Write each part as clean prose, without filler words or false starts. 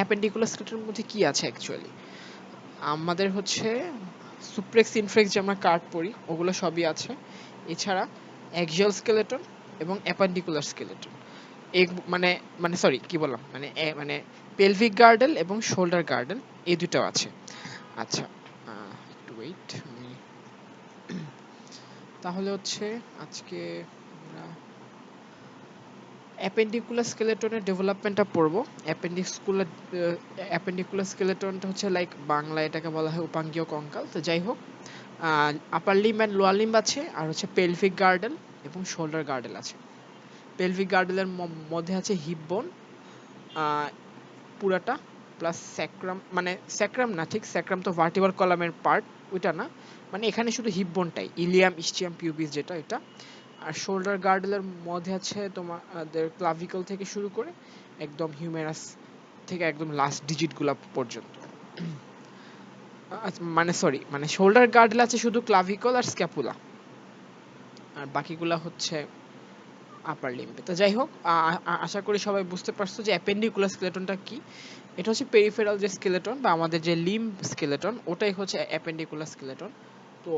Appendicular স্কেলেটনের মধ্যে কি আছে অ্যাকচুয়ালি? আমাদের হচ্ছে সুপ্রেক্স ইনফ্লেক্স যে আমরা কার্ড পড়ি ওগুলো সবই আছে। এছাড়া অ্যাক্সিয়াল স্কেলেটন এবং অ্যাপেন্ডিকুলার স্কেলেটন, মানে মানে সরি কি বললাম, মানে পেলভিক গার্ডেল এবং শোল্ডার গার্ডেল, এই দুটাও আছে। আচ্ছা, একটু ওয়েট, আমি তাহলে হচ্ছে আজকে আমরা অ্যাপেন্ডিকুলার স্কেলেটনের ডেভেলপমেন্টটা পড়বো। অ্যাপেন্ডিকুলার স্কেলেটনটা হচ্ছে লাইক বাংলা এটাকে বলা হয় উপাঙ্গীয় কঙ্কাল। তো যাই হোক, আপার লিম্ব অ্যান্ড লোয়ার লিম্ব আছে, আর হচ্ছে পেলভিক গার্ডেল এবং শোল্ডার গার্ডেল আছে। পেলভিক গার্ডেলের মধ্যে আছে হিপ বোন পুরাটা, প্লাস স্যাক্রাম, মানে স্যাক্রাম না, ঠিক স্যাক্রাম তো ভার্টিব্রাল কলামের পার্ট, ওইটা না, মানে এখানে শুধু হিপ বোনটাই, ইলিয়াম ইস্চিয়াম পিউবিস যেটা এটা। আর শোল্ডার গার্ডেলের মধ্যে আছে তোমাদের ক্লাভিকল থেকে শুরু করে একদম হিউমেরাস থেকে একদম লাস্ট ডিজিটগুলো পর্যন্ত। মানে সরি, মানে শোল্ডার গার্ডেল আছে শুধু ক্লাভিকল আর স্ক্যাপুলা, আর বাকিগুলা হচ্ছে আপার লিম্বে। তো যাই হোক, আশা করি সবাই বুঝতে পারছো যে অ্যাপেন্ডিকুলার স্কেলেটনটা কি। এটা হচ্ছে পেরিফেরাল যে স্কেলেটন বা আমাদের যে লিম্ব স্কেলেটন, ওটাই হচ্ছে অ্যাপেন্ডিকুলার স্কেলেটন। তো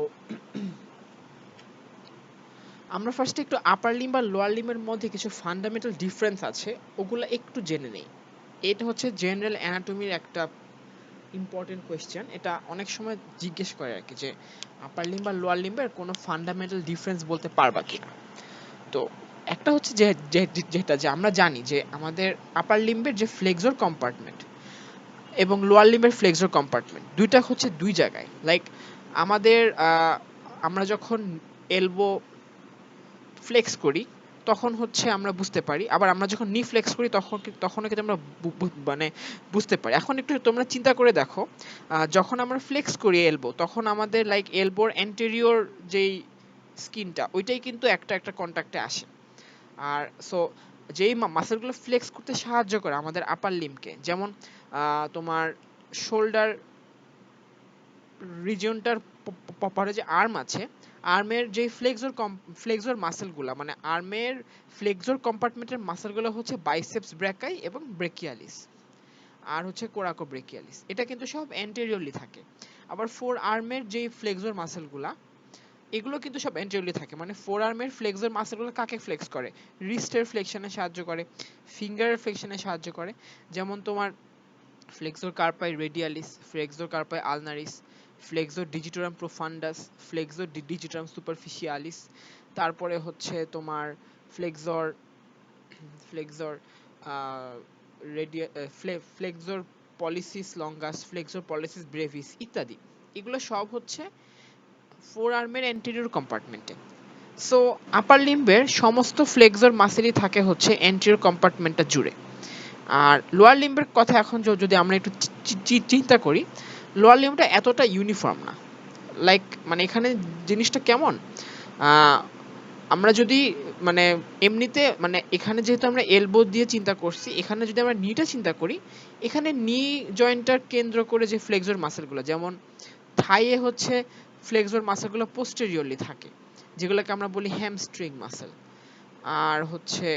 আমরা ফার্স্টে একটু আপার লিম্ব আর লোয়ার লিম্বের মধ্যে কিছু ফান্ডামেন্টাল ডিফারেন্স আছে, ওগুলো একটু জেনে নেই। এটা হচ্ছে জেনারেল অ্যানাটমির একটা ইম্পর্টেন্ট কোয়েশ্চেন, এটা অনেক সময় জিজ্ঞেস করে আর কি, যে আপার লিম্ব আর লোয়ার লিম্বের কোনো ফান্ডামেন্টাল ডিফারেন্স বলতে পারবা কিনা। তো একটা হচ্ছে যেটা যে আমরা জানি যে আমাদের আপার লিম্বের যে ফ্লেক্সর কম্পার্টমেন্ট এবং লোয়ার লিম্বের ফ্লেক্সর কম্পার্টমেন্ট দুইটা হচ্ছে দুই জায়গায়। লাইক আমাদের আমরা যখন এলবো ফ্লেক্স করি তখন হচ্ছে আমরা বুঝতে পারি, আবার আমরা যখন নি ফ্লেক্স করি তখনও কিন্তু আমরা মানে বুঝতে পারি। এখন একটু তোমরা চিন্তা করে দেখো, যখন আমরা ফ্লেক্স করি এলবো তখন আমাদের লাইক এলবোর অ্যান্টেরিয়র যেই স্কিনটা ওইটাই কিন্তু একটা একটা কন্টাক্টে আসে। আর সো যেই মাসেলগুলো ফ্লেক্স করতে সাহায্য করে আমাদের আপার লিম্বকে, যেমন তোমার শোল্ডার রিজিয়নটার পরে যে আর্ম আছে, আর্মের যে ফ্লেক্সর মাসেলগুলো, মানে আর্মের ফ্লেক্সর কম্পার্টমেন্টের মাসেলগুলো হচ্ছে বাইসেপস ব্র্যাকাই এবং ব্রেকিয়ালিস, আর হচ্ছে কোরাকো ব্রেকিয়ালিস, এটা কিন্তু সব অ্যান্টেরিয়রলি থাকে। আবার ফোর আর্মের যে ফ্লেক্সর মাসেলগুলা এগুলো কিন্তু সব অ্যান্টেরিয়রলি থাকে। মানে ফোর আর্মের ফ্লেক্সর মাসেলগুলো কাকে ফ্লেক্স করে? রিস্টের ফ্লেকশনে সাহায্য করে, ফিঙ্গারের ফ্লেকশনে সাহায্য করে, যেমন তোমার flexor carpi radialis, flexor carpi ulnaris, flexor digitorum profundus, flexor digitorum superficialis, তারপরে হচ্ছে তোমার flexor flexor flexor pollicis longus, flexor pollicis brevis ইত্যাদি। এগুলো সব হচ্ছে ফোর আর্মের অ্যান্টেরিয়র কম্পার্টমেন্টে। সো আপার লিম্বের সমস্ত ফ্লেক্সর মাসেলই থাকে হচ্ছে অ্যান্টেরিয়র কম্পার্টমেন্টটা জুড়ে। আর লোয়ার লিম্বের কথা এখন যদি আমরা একটু চিন্তা করি, লোয়ার লিম্বটা এতটা ইউনিফর্ম না। লাইক মানে এখানে জিনিসটা কেমন, আমরা যদি মানে এমনিতে মানে এখানে যেহেতু আমরা এলবো দিয়ে চিন্তা করছি, এখানে যদি আমরা নিটা চিন্তা করি, এখানে নি জয়েন্টটার কেন্দ্র করে যে ফ্লেক্সর মাসেলগুলো, যেমন থাইয়ে হচ্ছে ফ্লেক্সর মাসেলগুলো পোস্টেরিয়রলি থাকে, যেগুলোকে আমরা বলি হ্যামস্ট্রিং মাসেল। আর হচ্ছে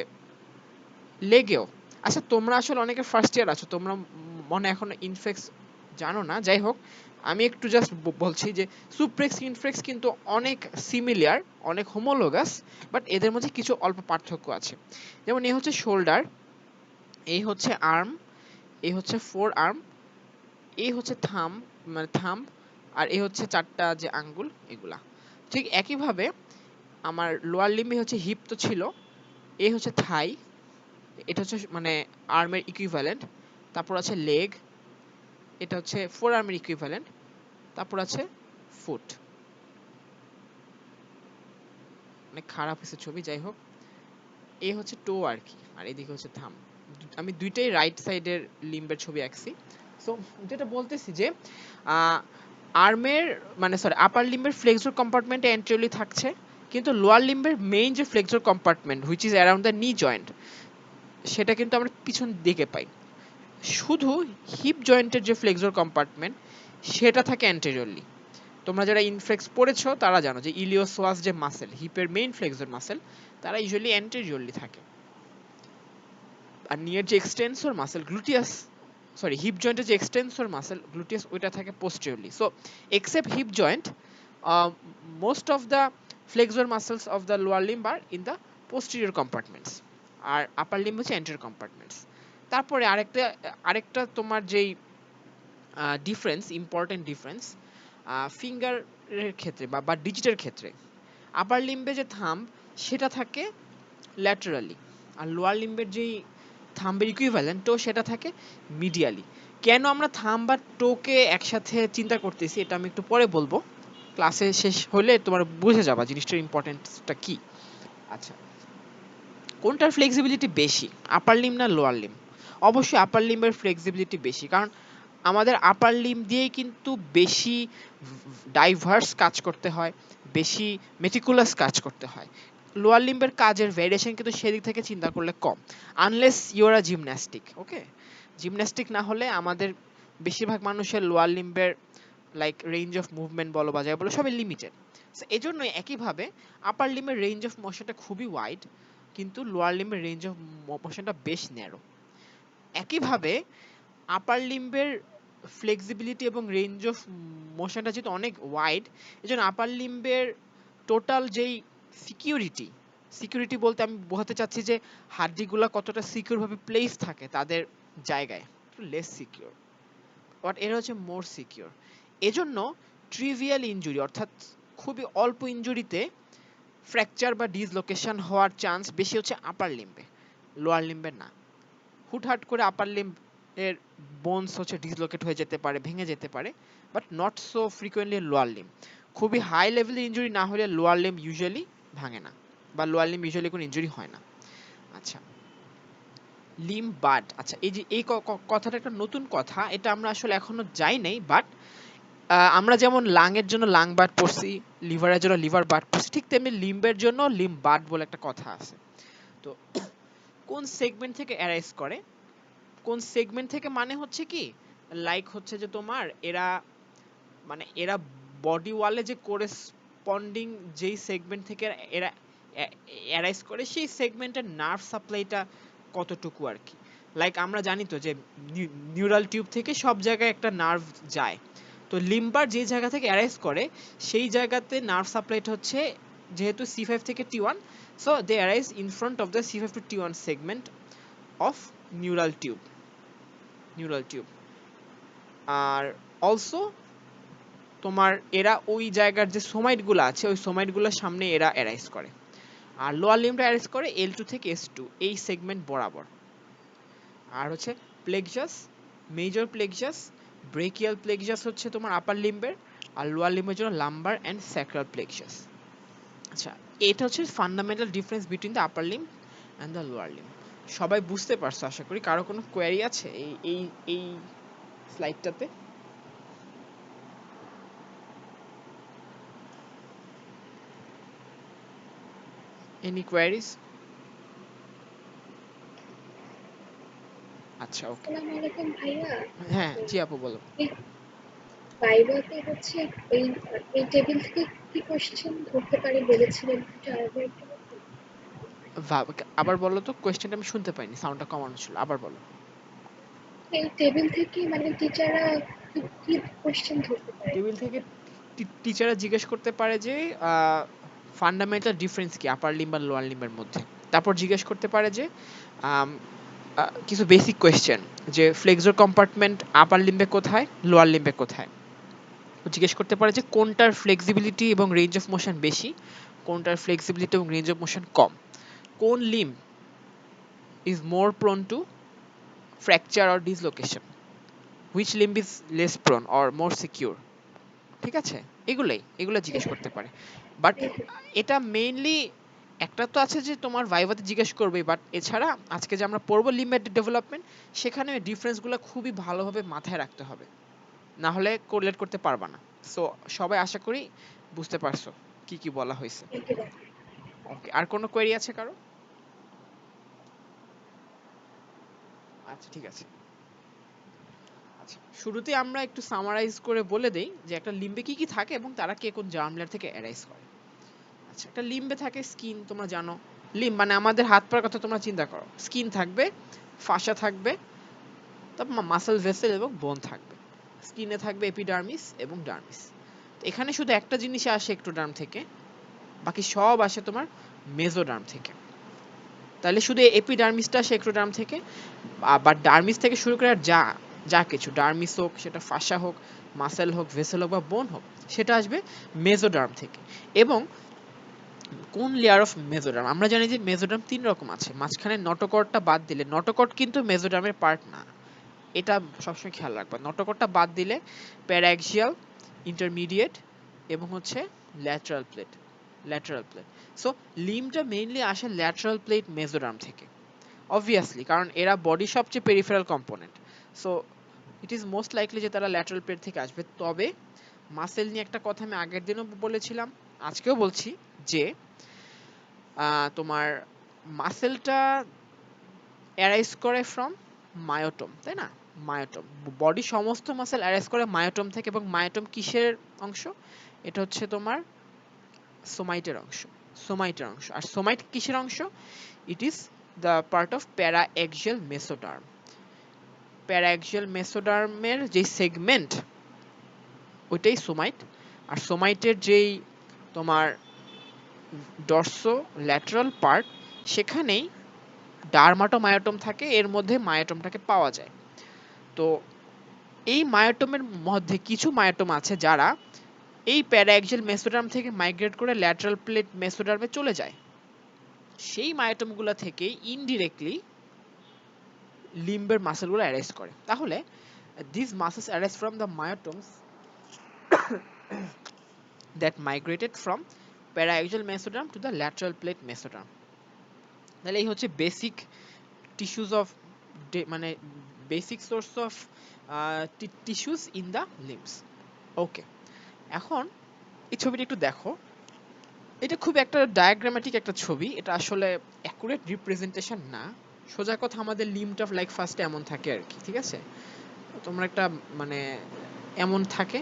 লেগেও, আচ্ছা তোমরা আসলে অনেকে ফার্স্ট ইয়ার আছো, তোমরা মনে এখনো ইনফ্লেক্স জানো না, যাই হোক আমি একটু জাস্ট বলছি যে সুপ্রেক্স ইনফ্লেক্স কিন্তু অনেক সিমিলার, অনেক হোমোলোগাস, বাট এদের মধ্যে কিছু অল্প পার্থক্য আছে। যেমন এই হচ্ছে শোল্ডার, এই হচ্ছে আর্ম, এই হচ্ছে ফোর আর্ম, এই হচ্ছে থাম্ব, আর এই হচ্ছে চারটা যে আঙ্গুল এগুলা। ঠিক একইভাবে আমার লোয়ার লিম্বে হচ্ছে হিপ তো ছিল, এই হচ্ছে থাই, এটা হচ্ছে মানে আর্মের ইকুইভ্যালেন্ট, তারপর আছে লেগ, এটা হচ্ছে ফোর আর্মের ইকুইভ্যালেন্ট, তারপর আছে ফুট। মানে খারাপ হয়েছে ছবি, যাই হোক এই হচ্ছে টো আর কি, আর এদিকে হচ্ছে থাম। আমি দুইটাই রাইট সাইডের লিম্বের ছবি আঁকছি। সো যেটা বলতেছি যে আর্মের মানে সরি আপার লিম্বের ফ্লেক্সর কম্পার্টমেন্টে অ্যান্টেরিয়রলি থাকছে, কিন্তু লোয়ার লিম্বের মেইন যে flexor compartment which is around the knee joint, সেটা কিন্তু আমরা পিছন দিকে পাই। শুধু হিপ জয়েন্টের যে ফ্লেক্সর কম্পার্টমেন্ট সেটা থাকে অ্যান্টেরিয়রলি। তোমরা যারা ইনফ্লেক্স পড়েছো তারা জানো যে ইলিওসোয়াস যে মাসেল, হিপের মেইন ফ্লেক্সর মাসেল, তারা ইউজুয়ালি অ্যান্টেরিয়রলি থাকে। আর নিয়ার যে extensor muscle gluteus, sorry hip জয়েন্টের যে এক্সটেন্সর মাসল গ্লুটিয়াস ওইটা থাকে posteriorly. So except hip joint, most of the flexor muscles of the lower limb are in the posterior compartments, আর upper limb হচ্ছে anterior compartments. তারপরে আরেকটা তোমার যেই ডিফারেন্স, ইম্পর্টেন্ট ডিফারেন্স ফিঙ্গারের ক্ষেত্রে বা ডিজিটের ক্ষেত্রে, আপার লিম্বে যে থাম্ব সেটা থাকে ল্যাটারালি, আর লোয়ার লিম্বের যেই থাম্বের ইকুইভ্যালেন্ট টো সেটা থাকে মিডিয়ালি। কেন আমরা থাম্ব বা টোকে একসাথে চিন্তা করতেছি এটা আমি একটু পরে বলবো, ক্লাসে শেষ হলে তোমার বুঝে যাবা জিনিসটার ইম্পর্টেন্সটা কি। আচ্ছা, কোনটার ফ্লেক্সিবিলিটি বেশি, আপার লিম্ব না লোয়ার লিম্ব? অবশ্যই আপার লিম্বের ফ্লেক্সিবিলিটি বেশি, কারণ আমাদের আপার লিম্ব দিয়েই কিন্তু বেশি ডাইভার্স কাজ করতে হয়, বেশি মেটিকুলাস কাজ করতে হয়। লোয়ার লিম্বের কাজের ভেরিয়েশন কিন্তু সেদিক থেকে চিন্তা করলে কম, unless you're a gymnastic. Okay, gymnastic না হলে আমাদের বেশিরভাগ মানুষের লোয়ার লিম্বের লাইক রেঞ্জ অফ মুভমেন্ট বলো বা যাই বলো সবই লিমিটেড। এই জন্য একইভাবে আপার লিম্বের রেঞ্জ অফ মোশনটা খুবই ওয়াইড, কিন্তু লোয়ার লিম্বের রেঞ্জ অফ মোশনটা বেশ ন্যারো। একইভাবে আপার লিম্বের ফ্লেক্সিবিলিটি এবং রেঞ্জ অফ মোশনটা যেহেতু অনেক ওয়াইড, এজন্য আপার লিম্বের টোটাল যেই সিকিউরিটি বলতে আমি বোঝাতে চাচ্ছি যে হাড্ডিগুলো কতটা সিকিউর ভাবে প্লেস থাকে তাদের জায়গায়, লেস সিকিউর, বাট এরা হচ্ছে মোর সিকিউর। এজন্য ট্রিভিয়াল ইনজুরি অর্থাৎ খুবই অল্প ইনজুরিতে ফ্র্যাকচার বা ডিসলোকেশন হওয়ার চান্স বেশি হচ্ছে আপার লিম্বে, লোয়ার লিম্বে না। হুটহাট করে আপার লিম্ব এর বোনস হচ্ছে ডিসলোকেট হয়ে যেতে পারে, ভেঙে যেতে পারে, but not so frequently lower limb. খুবই হাই লেভেলের ইনজুরি না হলে লোয়ার লিম্ব ইউজুয়ালি ভাঙে না, বা লোয়ার লিম্ব ইউজুয়ালি কোনো ইনজুরি হয় না। আচ্ছা, লিম্ব বাড। আচ্ছা, এই যে এই কথাটা একটা নতুন কথা, এটা আমরা আসলে এখনো যাই নাই, বাট আমরা যেমন লাংয়ের জন্য লাং বাড পড়ছি, লিভারের জন্য লিভার বাড পড়ছি, ঠিক তেমনি লিম্বের জন্য লিম্ব বাড বলে একটা কথা আছে। তো কোন সেগমেন্ট থেকে অ্যারাইজ করে, কোন সেগমেন্ট থেকে মানে হচ্ছে কি, লাইক হচ্ছে যে তোমার এরা বডি ওয়ালে যে কোরেসপন্ডিং যেই সেগমেন্ট থেকে এরা অ্যারাইজ করে সেই সেগমেন্টের নার্ভ সাপ্লাইটা কতটুকু আর কি। লাইক আমরা জানি তো যে নিউরাল টিউব থেকে সব জায়গায় একটা নার্ভ যায়, তো লিম্বার যে জায়গা থেকে অ্যারাইজ করে সেই জায়গাতে নার্ভ সাপ্লাইটা হচ্ছে যেহেতু C5 থেকে T1, so they arise in front of the C5 to T1 segment of neural tube. আর অলসো তোমার এরা ওই জায়গার যে সোমাইটগুলো আছে ওই সোমাইটগুলোর সামনে এরা অ্যারাইজ করে। আর লোয়ার লিম্বটা অ্যারাইজ করে L2 থেকে S2 এই সেগমেন্ট বরাবর। আর হচ্ছে প্লেক্সাস, মেজর প্লেক্সাস, ব্রেকিয়াল প্লেক্সাস হচ্ছে তোমার আপার লিম্বের, আর লোয়ার লিম্বের জন্য লাম্বার এন্ড স্যাক্রাল প্লেক্সাস। আচ্ছা, এটা হচ্ছে fundamental difference between the upper limb and the lower limb. সবাই বুঝতে পারছো আশা করি। কারো কোনো কোয়েরি আছে এই এই এই স্লাইডটাতে? Any queries? আচ্ছা, ওকে। আসসালামু আলাইকুম ভাইয়া। হ্যাঁ জি আপু বলো। এই ভাইভাতে হচ্ছে এই এই টেবিল থেকে কি কোশ্চেন ধরতে পারে বলেছিলেন, এটা আরেকবার একটু বলবেন? আবার বলো তো, কোয়েশ্চেনটা আমি শুনতে পাইনি, সাউন্ডটা কমানো ছিল, আবার বলো। এই টেবিল থেকে মানে টিচাররা কি কি কোশ্চেন ধরতে পারে? টেবিল থেকে টিচাররা জিজ্ঞেস করতে পারে যে ফান্ডামেন্টাল ডিফারেন্স কি আপার লিম্ব আর লোয়ার লিম্বের মধ্যে। তারপর জিজ্ঞেস করতে পারে যে আম, কিছু বেসিক কোয়েশ্চেন, যে ফ্লেক্সর কম্পার্টমেন্ট আপার লিম্বে কোথায়, লোয়ার লিম্বে কোথায়। জিজ্ঞেস করতে পারে যে কোনটার ফ্লেক্সিবিলিটি এবং রেঞ্জ অফ মোশন বেশি, কোনটার ফ্লেক্সিবিলিটি এবং রেঞ্জ অফ মোশন কম, কোন limb is more prone two fracture or dislocation, which limb is less prone or more secure. ঠিক আছে, এগুলো জিজ্ঞেস করতে পারে। বাট এটা মেইনলি একটা তো আছে যে তোমার ভাইভাতে জিজ্ঞেস করবে, বাট এছাড়া আজকে যে আমরা পড়বো লিম্বের ডেভেলপমেন্ট, সেখানে ডিফারেন্সগুলো খুবই ভালোভাবে মাথায় রাখতে হবে, না হলে কোরিলেট করতে পারবা না। সো সবাই আশা করি বুঝতে পারছো কি কি বলা হয়েছে। ওকে, আর কোনো কোয়েরি আছে কারো? আচ্ছা ঠিক আছে। আচ্ছা, শুরুতে আমরা একটু সামারাইজ করে বলে দেই যে একটা লিম্বে কি কি থাকে এবং তারা কে কোন জার্ম লেয়ার থেকে অ্যারাইজ করে। আচ্ছা, একটা লিম্বে থাকে স্কিন, তোমরা জানো। লিম্ব মানে আমাদের হাত পায়ের কথা তোমরা চিন্তা করো, স্কিন থাকবে, ফাসা থাকবে, তারপর মাসেল ভেসেল এবং বোন থাকবে। স্কিনে থাকবে এপিডার্মিস এবং ডার্মিস। এখানে শুধু একটা জিনিসে আসে এক্টোডার্ম থেকে, বাকি সব আসে তোমার মেসোডার্ম থেকে। তাহলে শুধু এপিডার্মিসটা আসে এক্টোডার্ম থেকে, আবার ডার্মিস থেকে শুরু করে যা যা কিছু, ডার্মিস হোক, সেটা ফাসা হোক, মাসেল হোক, ভেসেল হোক বা বোন হোক, সেটা আসবে মেসোডার্ম থেকে। এবং কোন লেয়ার অফ মেসোডার্ম? আমরা জানি যে মেসোডার্ম 3 রকম আছে, মাঝখানে নটোকর্ডটা বাদ দিলে, নটোকর্ড কিন্তু মেসোডার্মের পার্ট না, এটা সবসময় খেয়াল রাখবা। নটোকর্ডটা বাদ দিলে প্যারাক্সিয়াল, ইন্টারমিডিয়েট এবং হচ্ছে lateral plate, lateral plate. So লিম্বটা মেইনলি আসে ল্যাটারাল প্লেট মেসোডার্ম থেকে, অবভিয়াসলি, কারণ এরা বডির সবচেয়ে peripheral component. So it is most likely যে তারা ল্যাটারাল প্লেট থেকে আসবে। তবে মাসেল নিয়ে একটা কথা আমি আগের দিনও বলেছিলাম, আজকেও বলছি, যে তোমার মাসেলটা অ্যারাইজ করে ফ্রম মায়োটম, তাই না? মায়োটম, বডি সমস্ত মাসেল অ্যারাইজ করে মায়োটম থেকে। এবং মায়োটম কিসের অংশ? এটা হচ্ছে তোমার সোমাইটের অংশ, সোমাইটের অংশ। আর সোমাইট কিসের অংশ? It is the part of paraxial mesoderm. Paraxial মেসোডার্মের যে সেগমেন্ট, ওইটাই সোমাইট। আর সোমাইটের যেই তোমার ডর্সো ল্যাটারাল পার্ট, সেখানেই ডার্মাটোমায়োটম থাকে, এর মধ্যে মায়োটমটাকে পাওয়া যায়। তো এই মায়োটমের মধ্যে কিছু মায়োটম আছে যারা এই প্যারাএক্সিয়াল মেসোডার্ম থেকে মাইগ্রেট করে ল্যাটারাল প্লেট মেসোডার্মে চলে যায়। সেই মায়োটমগুলো থেকে ইনডিরেক্টলি লিম্বের মাসেলগুলো অ্যারেস্ট করে। তাহলে these muscles arise from the myotomes that migrated from paraaxial mesoderm to the lateral plate mesoderm. তাহলে এই হচ্ছে বেসিক টিস্যুস অফ, মানে basic source of tissues in the limbs. Okay, এখন এই ছবিটা একটু দেখো। এটা খুব একটা ডায়াগ্রামেটিক একটা ছবি, এটা আসলে অ্যাকুরেট রিপ্রেজেন্টেশন না। সোজা কথা, আমাদের লিম্বটা লাইক ফার্স্টে এমন থাকে আর কি, ঠিক আছে? তোমরা একটা মানে এমন থাকে,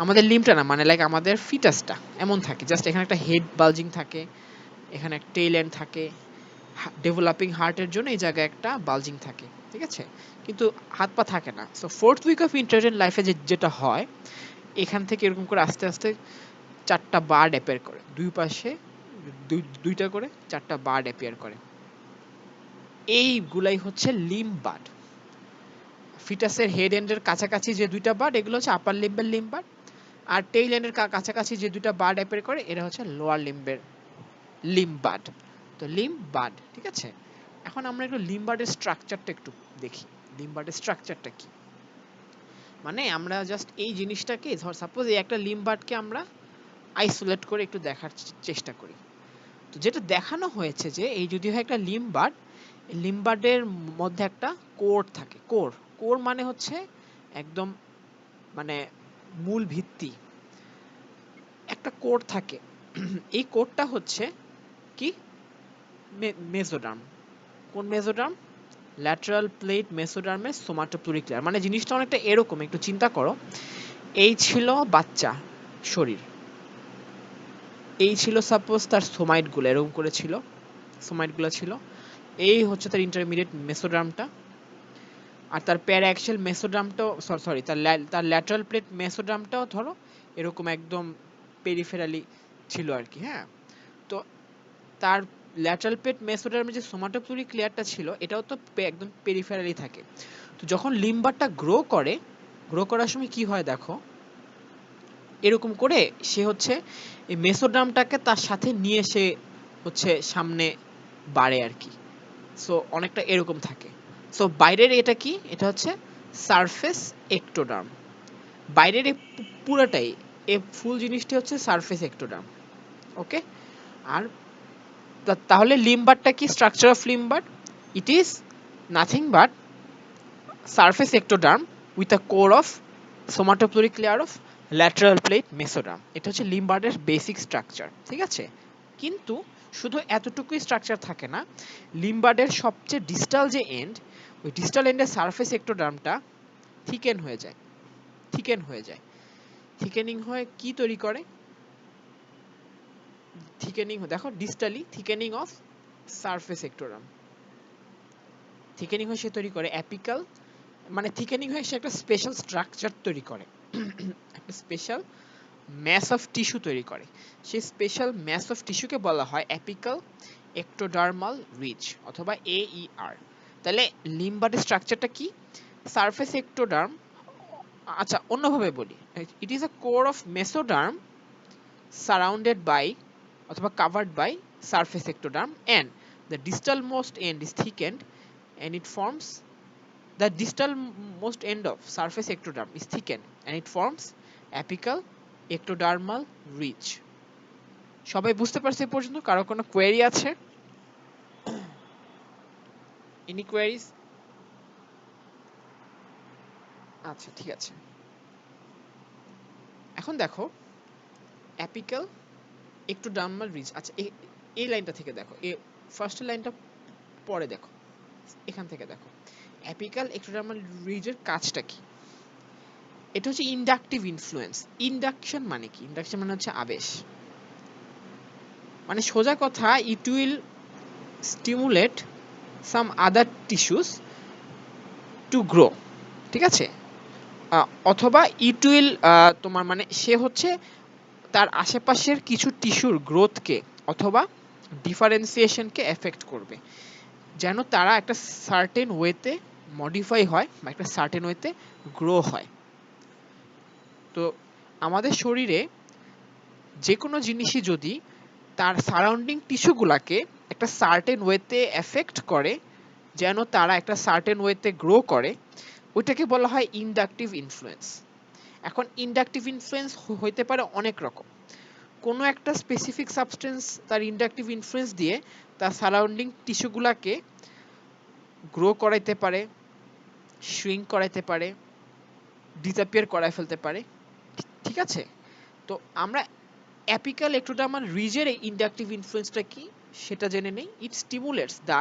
আমাদের লিম্বটা না, মানে লাইক আমাদের ফিটাসটা এমন থাকে, জাস্ট এখানে একটা হেড বালজিং থাকে, এখানে একটা টেইল এন্ড থাকে, ডেভেলপিং হার্টের জন্য এই জায়গায় একটা বালজিং থাকে, ঠিক আছে? কিন্তু হাত পা থাকে না। সো ফোর্থ উইক অফ ইন্টারজেন্ট লাইফে যেটা হয়, এখান থেকে এরকম করে আস্তে আস্তে 4টা বার্ড অ্যাপিয়ার করে, দুই পাশে দুইটা করে 4টা বার্ড অ্যাপিয়ার করে। এইগুলাই হচ্ছে লিম্ব বার্ড। ফিটাসের হেড এন্ডের কাছাকাছি যে 2টা বার্ড, এগুলো হচ্ছে আপার লিম্বের লিম্ব বার্ড। আর টেইল এন্ডের কাছাকাছি যে 2টা বার্ড অ্যাপিয়ার করে, এরা হচ্ছে লোয়ার লিম্বের লিম্ব বার্ড। তো লিম্ব বার্ড, ঠিক আছে? এখন আমরা একটু লিম্ব বার্ডের স্ট্রাকচারটা একটু দেখি। লিম্ব বার্ডের স্ট্রাকচারটা কি? মানে আমরা জাস্ট এই জিনিসটাকে, ধর সাপোজ এই একটা লিম্ব বার্ডকে আমরা আইসোলেট করে একটু দেখার চেষ্টা করি। তো যেটা দেখানো হয়েছে যে এই যদি হয় একটা লিম্ব বার্ড, লিম্ব বার্ডের মধ্যে একটা কোর থাকে। কোর, কোর মানে হচ্ছে একদম মানে মূল ভিত্তি, একটা কোর থাকে। এই কোরটা হচ্ছে কি? মেসোডার্ম। কোন মেসোডার্ম? ল্যাটারাল প্লেট মেসোডার্মের সোমাটোপ্লুরিক লেয়ার। মানে জিনিসটা অনেকটা এরকম, একটু চিন্তা করো। এই ছিল বাচ্চা শরীর, এই ছিল সাপোজ তার সোমাইটগুলো, এরকম করে ছিল, সোমাইটগুলো ছিল। এই হচ্ছে তার ইন্টারমিডিয়েট মেসোডার্মটা। আর তার প্যারাঅ্যাক্সিয়াল মেসোডার্মটাও, সরি, তার ল্যাটারাল প্লেট মেসোডার্মটাও ধরো এরকম একদম পেরিফেরালি ছিল আর কি, হ্যাঁ? তো তার ল্যাটারাল প্লেট মেসোডার্মের যে সোমাটোপ্লুরিক লেয়ারটা ছিল, এটাও তো একদম পেরিফেরালি থাকে। তো যখন লিম্ব বার্ডটা গ্রো করার সময় কি হয় দেখো, এরকম করে সে হচ্ছে এই মেসোডার্মটাকে তার সাথে নিয়ে সে হচ্ছে সামনে বাড়ে আর কি। সো অনেকটা এরকম থাকে। সো বাইরের এটা কি? এটা হচ্ছে সারফেস এক্টোডার্ম। বাইরের এই পুরোটাই, এই ফুল জিনিসটি হচ্ছে সারফেস এক্টোডার্ম। ওকে? আর তাহলে লিম্ব বার্ডটা কি? Structure of limb bud, it is nothing but surface ectoderm with a core of somatopleuric layer of lateral plate mesoderm. এটা হচ্ছে লিম্ব বার্ডের বেসিক স্ট্রাকচার, ঠিক আছে? কিন্তু শুধু এতটুকুই স্ট্রাকচার থাকে না, লিম্ব বার্ডের সবচেয়ে ডিস্টাল যে এন্ড, ওই ডিস্টাল এন্ডের সারফেস এক্টোডার্মটা থিকেন হয়ে যায়, থিকেন হয়ে যায়। থিকেনিং হয়ে কি তৈরি করে? থিকেনিং, দেখো distally thickening of surface ectoderm, thickening হয়ে সে তৈরি করে অ্যাপিকাল মানে থিকেনিং হয়ে সে একটা স্পেশাল স্ট্রাকচার তৈরি করে, একটা স্পেশাল ম্যাস অফ টিস্যু তৈরি করে। সেই স্পেশাল ম্যাস অফ টিস্যুকে বলা হয় অ্যাপিক্যাল এক্টোডার্মাল রিজ অথবা AER। তাহলে লিম্বারের স্ট্রাকচারটা কি? সারফেস এক্টোডার্ম, আচ্ছা অন্যভাবে বলি, it is a core of mesoderm surrounded by অথবা covered by surface ectoderm, and the distal most end is thickened and it forms the distal most end of surface ectoderm is thickened and it forms apical ectodermal ridge। সবাই বুঝতে পারছে এ পর্যন্ত? কারো কোনো query আছে? Any queries? আচ্ছা ঠিক আছে, এখন দেখো অ্যাপিক্যাল এক্টোডার্মাল রিজ। আচ্ছা এই লাইনটা থেকে দেখো, এই ফার্স্ট লাইনটা পরে দেখো, এখান থেকে দেখো অ্যাপিক্যাল এক্টোডার্মাল রিজের কাজটা কি? এটা হচ্ছে ইন্ডাকটিভ ইনফ্লুয়েন্স। ইন্ডাকশন মানে কি? ইন্ডাকশন মানে হচ্ছে আবেশ, মানে সোজা কথা it will stimulate some other tissues to grow, ঠিক আছে? অথবা ইট উইল তোমার মানে সে হচ্ছে তার আশেপাশের কিছু টিস্যুর গ্রোথকে অথবা ডিফারেন্সিয়েশনকে এফেক্ট করবে, যেন তারা একটা সার্টেন ওয়েতে মডিফাই হয় বা একটা সার্টেন ওয়েতে গ্রো হয়। তো আমাদের শরীরে যে কোনো জিনিসই যদি তার সারাউন্ডিং টিস্যুগুলাকে একটা সার্টেন ওয়েতে এফেক্ট করে, যেন তারা একটা সার্টেন ওয়েতে গ্রো করে, ওইটাকে বলা হয় ইন্ডাকটিভ ইনফ্লুয়েন্স। এখন ইন্ডাকটিভ ইনফ্লুয়েন্স হইতে পারে অনেক রকম। কোনো একটা স্পেসিফিক সাবস্টেন্স তার ইন্ডাকটিভ ইনফ্লুয়েন্স দিয়ে তার সারাউন্ডিং টিস্যুগুলাকে গ্রো করাইতে পারে, শ্রিঙ্ক করাইতে পারে, ডিসঅ্যাপিয়ার করায় ফেলতে পারে, ঠিক আছে? তো আমরা অ্যাপিক্যাল এক্টোডার্মাল রিজের এই ইন্ডাকটিভ ইনফ্লুয়েন্সটা কি সেটা জেনে নেই। It stimulates the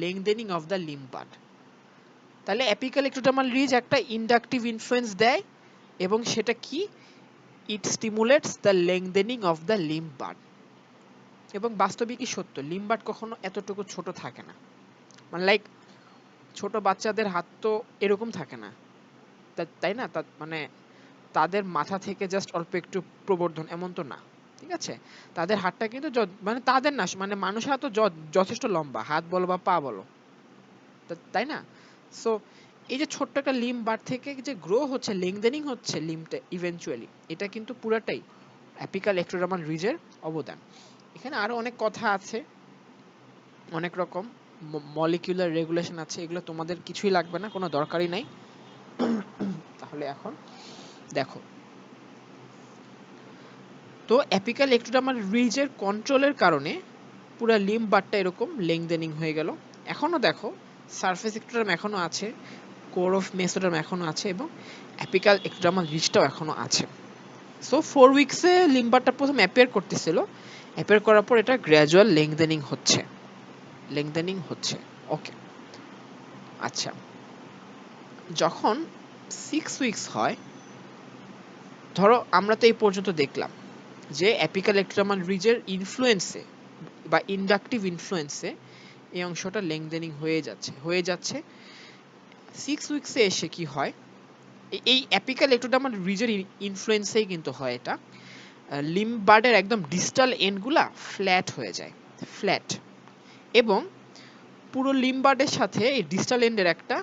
lengthening of the limb bud. তাহলে অ্যাপিক্যাল এক্টোডার্মাল রিজ একটা ইন্ডাকটিভ ইনফ্লুয়েন্স দেয়, এবং সেটা কি? It stimulates the lengthening of the limb bud. এবং বাস্তবিকই সত্য, লিম্ব বাড কখনো এতটুকু ছোট থাকে না, মানে লাইক ছোট বাচ্চাদের হাত তো এরকম থাকে না, তাই না? মানে তাদের মাথা থেকে জাস্ট অল্প একটু প্রবর্ধন এমন তো না, ঠিক আছে? তাদের হাতটা কিন্তু মানে তাদের না, মানে মানুষের হাত তো যথেষ্ট লম্বা, হাত বলো বা পা বলো, তাই না? সো এই যে ছোট্ট একটা লিম্ব বার থেকে যে গ্রো হচ্ছে, লেংথেনিং হচ্ছে লিম্বটা ইভেন্চুয়ালি, এটা কিন্তু পুরাটাই অ্যাপিক্যাল এক্টোডার্মাল রিজের অবদান। এখানে আরো অনেক কথা আছে, অনেক রকম মলিকিউলার রেগুলেশন আছে, এগুলো তোমাদের কিছুই লাগবে না, কোনো দরকারই নাই। তাহলে এখন দেখো, তো অ্যাপিক্যাল এক্টোডার্মাল রিজের কন্ট্রোলের কারণে পুরো লিম্ব বারটা এরকম লেংথেনিং হয়ে গেল। এখনো দেখো সারফেস এক্টোডার্ম এখনো আছে, কোর অফ মেসোডার্ম এখনো আছে, এবং অ্যাপিক্যাল এক্টোডার্মাল রিজটাও এখনো আছে। সো 4 উইকসে লিম্ব বারটা প্রথম অ্যাপিয়ার করতেছিল, অ্যাপিয়ার করার পর এটা গ্র্যাজুয়াল লেংথেনিং হচ্ছে। ওকে, আচ্ছা, যখন 6 উইকস হয়, ধরো আমরা তো এই পর্যন্ত দেখলাম যে অ্যাপিক্যাল এক্টোডার্মাল রিজের ইনফ্লুয়েন্সে বা ইন্ডাকটিভ ইনফ্লুয়েন্সে এই অংশটা লেংথেনিং হয়ে যাচ্ছে। 6 উইকসে এসে কি হয়, এই অ্যাপিক্যাল এক্টোডার্মাল রিজের ইনফ্লুয়েন্সেই কিন্তু হয় এটা, লিম্ব বার্ডের একদম ডিস্টাল এন্ডগুলা ফ্ল্যাট হয়ে যায়, ফ্ল্যাট, এবং পুরো লিম্ব বার্ডের সাথে এই ডিস্টাল এন্ডের একটা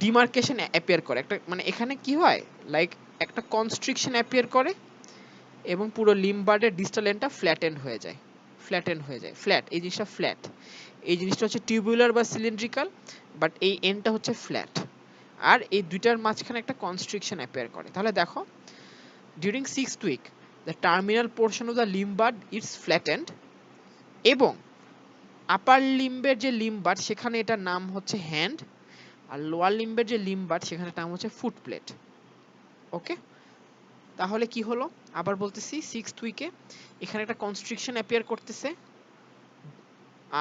ডিমার্কেশন অ্যাপিয়ার করে, একটা মানে এখানে কি হয়, লাইক একটা কনস্ট্রিকশন অ্যাপিয়ার করে, এবং পুরো লিম্ব বার্ডের ডিস্টাল এন্ডটা ফ্ল্যাটেন্ড হয়ে যায়, ফ্ল্যাট, এই জিনিসটা ফ্ল্যাট, এই জিনিসটা হচ্ছে টিউবুলার বা সিলিন্ড্রিক্যাল, বাট এই এন্ডটা হচ্ছে ফ্ল্যাট, আর এই দুইটার মাঝখানে একটা কনস্ট্রিকশন অ্যাপিয়ার করে। তাহলে দেখো, during 6th week the terminal portion of the limb bud it's flattened, এবং আপার লিম্বের যে লিম্ব বার্ড সেখানে এটার নাম হচ্ছে হ্যান্ড, আর লোয়ার লিম্বের যে লিম্ব বার্ড সেখানে নাম হচ্ছে ফুট প্লেট। ওকে, তাহলে কি হলো, আবার বলতেছি, 6th উইকে এখানে একটা কনস্ট্রিকশন অ্যাপিয়ার করতেছে,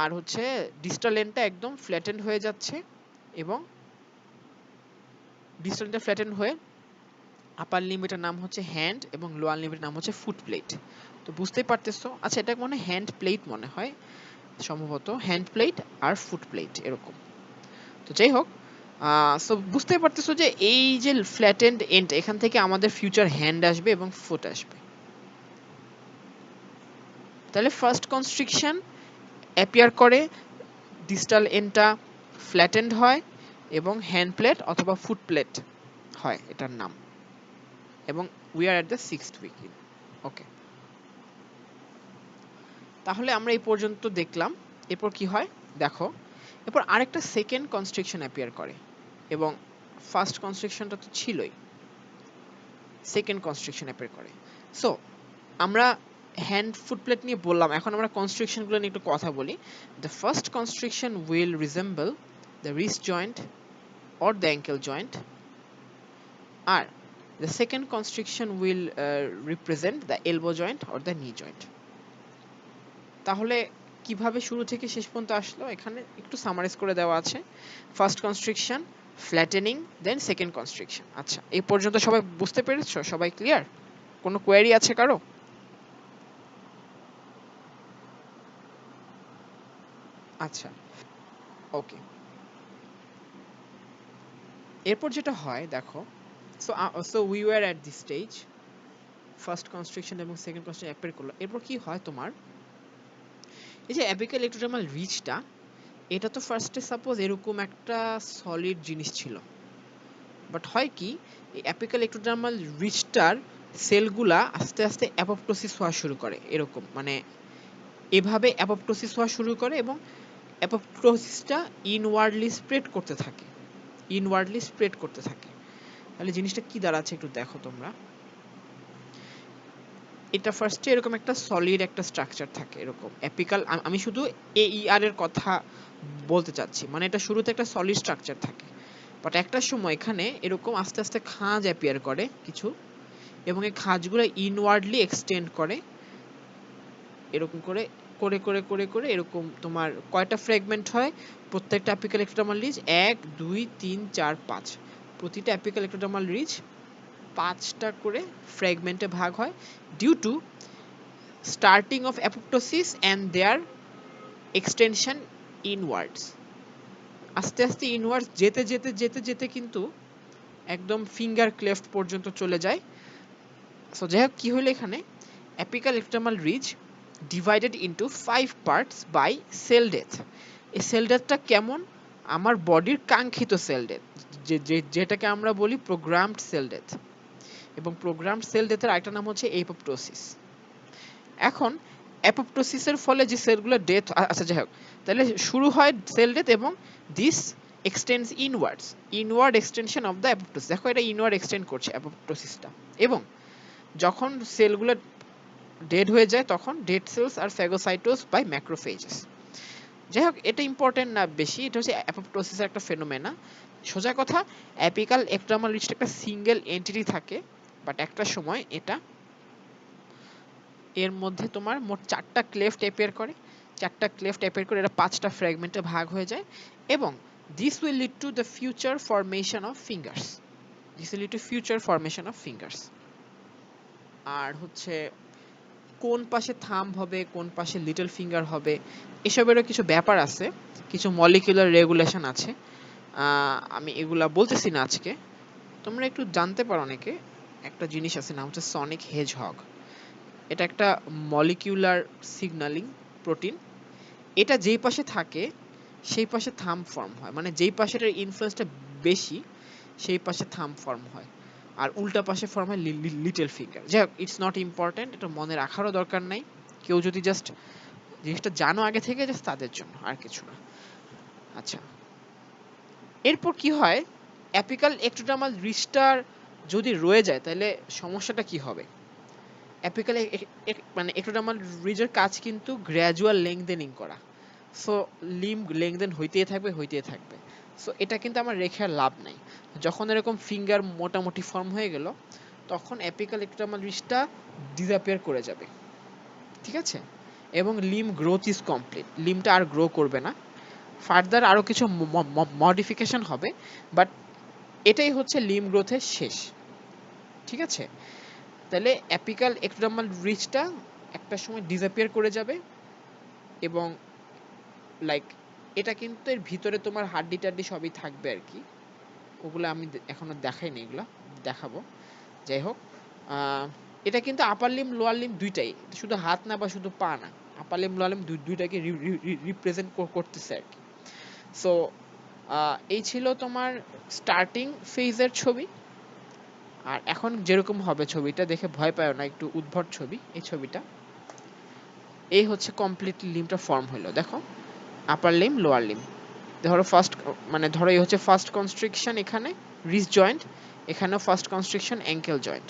আর হচ্ছে ডিস্টাল এন্ডটা একদম ফ্ল্যাটেন্ড হয়ে যাচ্ছে, এবং ডিস্টাল এন্ডটা ফ্ল্যাটেন্ড হয়ে আপার লিম্বের নাম হচ্ছে হ্যান্ড এবং লোয়ার লিম্বের নাম হচ্ছে ফুট প্লেট। তো বুঝতেই পারতেছো, আচ্ছা এটা মনে হ্যান্ড প্লেট মনে হয়, সম্ভবত হ্যান্ড প্লেট আর ফুট প্লেট এরকম। তো যাই হোক, সো বুঝতেই পারতেছো যে এই যে ফ্ল্যাটেন্ড এন্ড, এখান থেকে আমাদের ফিউচার হ্যান্ড আসবে এবং ফুট আসবে। তাহলে ফার্স্ট কনস্ট্রিকশন অ্যাপিয়ার করে, ডিস্টাল এন্ডটা ফ্ল্যাটেন্ড হয় এবং হ্যান্ড প্লেট অথবা ফুট প্লেট হয় এটার নাম, এবং we are at the 6th week. Okay, তাহলে আমরা এই পর্যন্ত দেখলাম। এরপর কি হয় দেখো, এরপর আরেকটা সেকেন্ড কনস্ট্রিকশন অ্যাপিয়ার করে, এবং ফার্স্ট কনস্ট্রিকশনটা তো ছিলই, সেকেন্ড কনস্ট্রিকশন অ্যাপিয়ার করে। সো আমরা হ্যান্ড ফুটপ্লেট নিয়ে বললাম, এখন আমরা কনস্ট্রিকশনগুলো নিয়ে একটু কথা বলি। The first constriction will resemble the wrist joint or the ankle joint, আর the second constriction will represent the elbow joint or the knee joint. তাহলে কিভাবে শুরু থেকে শেষ পর্যন্ত আসলো এখানে একটু সামারাইজ করে দেওয়া আছে। First constriction, flattening, then second constriction. আচ্ছা, এই পর্যন্ত সবাই বুঝতে পেরেছো? সবাই ক্লিয়ার? কোনো কোয়েরি আছে কারো? আচ্ছা, ওকে। এরপর যেটা হয় দেখো, so we were at this stage, first constriction এবং সেকেন্ড কনস্ট্রিকশন অ্যাপিয়ার করলো। এরপর কি হয় তোমার, এই যে অ্যাপিক্যাল ইক্টোডার্মাল রিজটা, এটা তো ফার্স্টে সাপোজ এরকম একটা সলিড জিনিস ছিল, বাট হয় কি, এই অ্যাপিক্যাল ইক্টোডার্মাল রিজটার সেলগুলা আস্তে আস্তে অ্যাপোপ্টোসিস হওয়া শুরু করে, এরকম মানে এভাবে অ্যাপোপ্টোসিস হওয়া শুরু করে, এবং অ্যাপোপ্টোসিসটা ইনওয়ার্ডলি স্প্রেড করতে থাকে, ইনওয়ার্ডলি স্প্রেড করতে থাকে। তাহলে জিনিসটা কি দাঁড়াচ্ছে একটু দেখো তোমরা। এটা ফার্স্টে এরকম একটা সলিড একটা স্ট্রাকচার থাকে, এরকম অ্যাপিক্যাল, আমি শুধু এইআর এর কথা বলতে চাচ্ছি, মানে এটা শুরুতে একটা সলিড স্ট্রাকচার থাকে, বাট একটা সময় এখানে এরকম আস্তে আস্তে খাঁজ অ্যাপিয়ার করে কিছু, এবং এই খাঁজগুলো ইনওয়ার্ডলি এক্সটেন্ড করে, এরকম করে করে করে করে করে এরকম তোমার কয়টা ফ্র্যাগমেন্ট হয় প্রত্যেকটা অ্যাপিক্যাল এক্টোডার্মাল রিজ? 1 2 3 4 5, প্রতিটা অ্যাপিক্যাল এক্টোডার্মাল রিজ 5টা করে ফ্র্যাগমেন্টে ভাগ হয়, due to starting of apoptosis and their extension inwards. আস্তে আস্তে ইনওয়ার্ডস যেতে যেতে যেতে যেতে কিন্তু একদম ফিঙ্গার ক্লেফট পর্যন্ত চলে যায়। সো যাই হোক, কি হলো এখানে, apical ectodermal ridge divided into 5 parts by cell death. এই সেল ডেথটা কেমন, আমার বডির কাঙ্ক্ষিত সেল ডেথ, যেটাকে আমরা বলি প্রোগ্রামড সেল ডেথ, এবং প্রোগ্রামড সেল ডেথের আরেকটা নাম হচ্ছে এপোপ্টোসিস। এখন অ্যাপোপ্টোসিসের ফলে যে সেলগুলো ডেথ, আচ্ছা যাই হোক, তাহলে শুরু হয় সেল ডেথ, এবং this extends inwards, inward extension of the apoptosis. দেখো এটা ইনওয়ার্ড এক্সটেন্ড করছে অ্যাপোপ্টোসিসটা, এবং যখন সেলগুলো ডেড হয়ে যায় তখন ডেড সেলস আর ফ্যাগোসাইটোস বাই ম্যাক্রোফেজেস। যাই হোক, এটা ইম্পর্টেন্ট না বেশি, এটা হচ্ছে অ্যাপোপ্টোসিসের একটা ফেনোমেনা। সোজা কথা, অ্যাপিক্যাল এক্টোডার্মাল রিজটা একটা সিঙ্গেল এন্টিটি থাকে, বাট একটা সময় এটা, এর মধ্যে তোমার মোট 4টা ক্লেফট অ্যাপিয়ার করে, 4টা ক্লেফট অ্যাপিয়ার করে, এটা 5টা ফ্র্যাগমেন্টে ভাগ হয়ে যায়, এবং this will lead to the future formation of fingers, this will lead to future formation of fingers. আর হচ্ছে কোন পাশে থাম্ব হবে, কোন পাশে লিটল ফিঙ্গার হবে, এসবেরও কিছু ব্যাপার আছে, কিছু মলিকুলার রেগুলেশন আছে, আমি এগুলা বলতেছি না আজকে, তোমরা একটু জানতে পারো। অনেকে একটা জিনিস আছে, নাম হচ্ছে সনিক হেজহগ, এটা একটা মলিকিউলার সিগন্যালিং প্রোটিন, এটা যেই পাশে থাকে সেই পাশে থাম্ব ফর্ম হয়, মানে যেই পাশে এর ইনফ্লুয়েন্সটা বেশি সেই পাশে থাম্ব ফর্ম হয়, আর উল্টা পাশে ফর্ম হয় লিটল ফিঙ্গার। যাই হোক, ইটস নট ইম্পর্টেন্ট, এটা মনে রাখারও দরকার নাই, কেউ যদি জাস্ট জিনিসটা জানো আগে থেকে, জাস্ট তাদের জন্য, আর কিছু না। আচ্ছা, এরপর কি হয়, অ্যাপিক্যাল এক্টোডার্মাল রিজটার যদি রয়ে যায় তাহলে সমস্যাটা কি হবে। অ্যাপিক্যাল মানে এক্টোডার্মাল রিজের কাজ কিন্তু গ্র্যাজুয়াল লেংথেনিং করা, সো লিম্ব লেংথেন হইতেই থাকবে হইতেই থাকবে। সো এটা কিন্তু আমার রেখে আর লাভ নাই, যখন এরকম ফিঙ্গার মোটামুটি ফর্ম হয়ে গেল তখন অ্যাপিক্যাল এক্টোডার্মাল রিজটা ডিসঅ্যাপিয়ার করে যাবে, ঠিক আছে, এবং লিম্ব গ্রোথ ইজ কমপ্লিট, লিম্বটা আর গ্রো করবে না, ফার্দার আরো কিছু মডিফিকেশন হবে, বাট এটাই হচ্ছে লিম্ব গ্রোথের শেষ, ঠিক আছে। তাহলে অ্যাপিক্যাল এক্টোডার্মাল রিজটা একটা সময় ডিসঅ্যাপিয়ার করে যাবে, এবং লাইক এটা কিন্তু এর ভিতরে তোমার হাড্ডি টাড্ডি সবই থাকবে আর কি, ওগুলো আমি এখনো দেখাইনি, এগুলা দেখাবো। যাই হোক, এটা কিন্তু আপার লিম্ব লোয়ার লিম্ব দুইটাই, শুধু হাত না বা শুধু পা না, আপার লিম্ব লোয়ার লিম্ব দুইটাকে রিপ্রেজেন্ট করতেছে আর কি। সো এই ছিল তোমার স্টার্টিং ফেজের ছবি। আর এখন যেরকম হবে ছবিটা দেখে ভয় পায় না, একটু উদ্ভট ছবি এই ছবিটা। এই হচ্ছে কমপ্লিটলি লিম্বটা ফর্ম হলো, দেখো আপার লিম্ব লোয়ার লিম্ব। ধরো ফার্স্ট, মানে ধরো এই হচ্ছে ফার্স্ট কনস্ট্রিকশন, এখানে রিস্ট জয়েন্ট, এখানেও ফার্স্ট কনস্ট্রিকশন অ্যাঙ্কেল জয়েন্ট।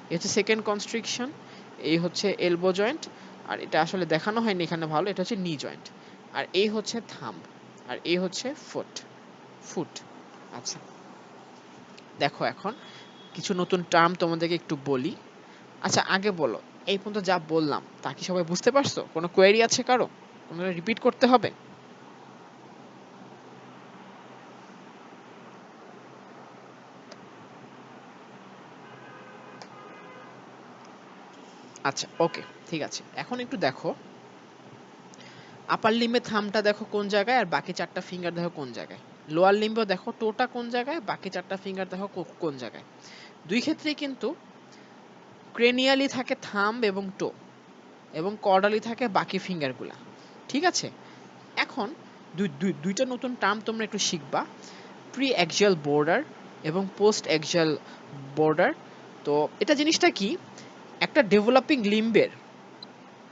এই হচ্ছে সেকেন্ড কনস্ট্রিকশন, এই হচ্ছে এলবো জয়েন্ট, আর এটা আসলে দেখানো হয়নি এখানে ভালো, এটা হচ্ছে নি জয়েন্ট। আর এই হচ্ছে থাম্ব, আর এই হচ্ছে ফুট ফুট। আচ্ছা, দেখো এখন কিছু নতুন টার্ম তোমাদেরকে একটু বলি। আচ্ছা আগে বলো, এই পর্যন্ত যা বললাম তা কি সবাই বুঝতে পারছো? কোনো কোয়েরি আছে কারো? কোনো রিপিট করতে হবে? আচ্ছা ওকে, ঠিক আছে। এখন একটু দেখো, আপার লিম্বে থামটা দেখো কোন জায়গায়, আর বাকি চারটা ফিঙ্গার দেখো কোন জায়গায়। লোয়ার লিম্বেও দেখো টোটা কোন জায়গায়, বাকি চারটা ফিঙ্গার দেখো কোন জায়গায়। দুই ক্ষেত্রেই কিন্তু ক্রেনিয়ালি থাকে থাম্ব এবং টো, এবং কর্ডালি থাকে বাকি ফিঙ্গারগুলা। ঠিক আছে, এখন দুইটা নতুন টার্ম তোমরা একটু শিখবা, প্রি অ্যাক্সিয়াল বর্ডার এবং পোস্ট অ্যাক্সিয়াল বর্ডার। তো এটা জিনিসটা কি, একটা ডেভেলপিং লিম্বের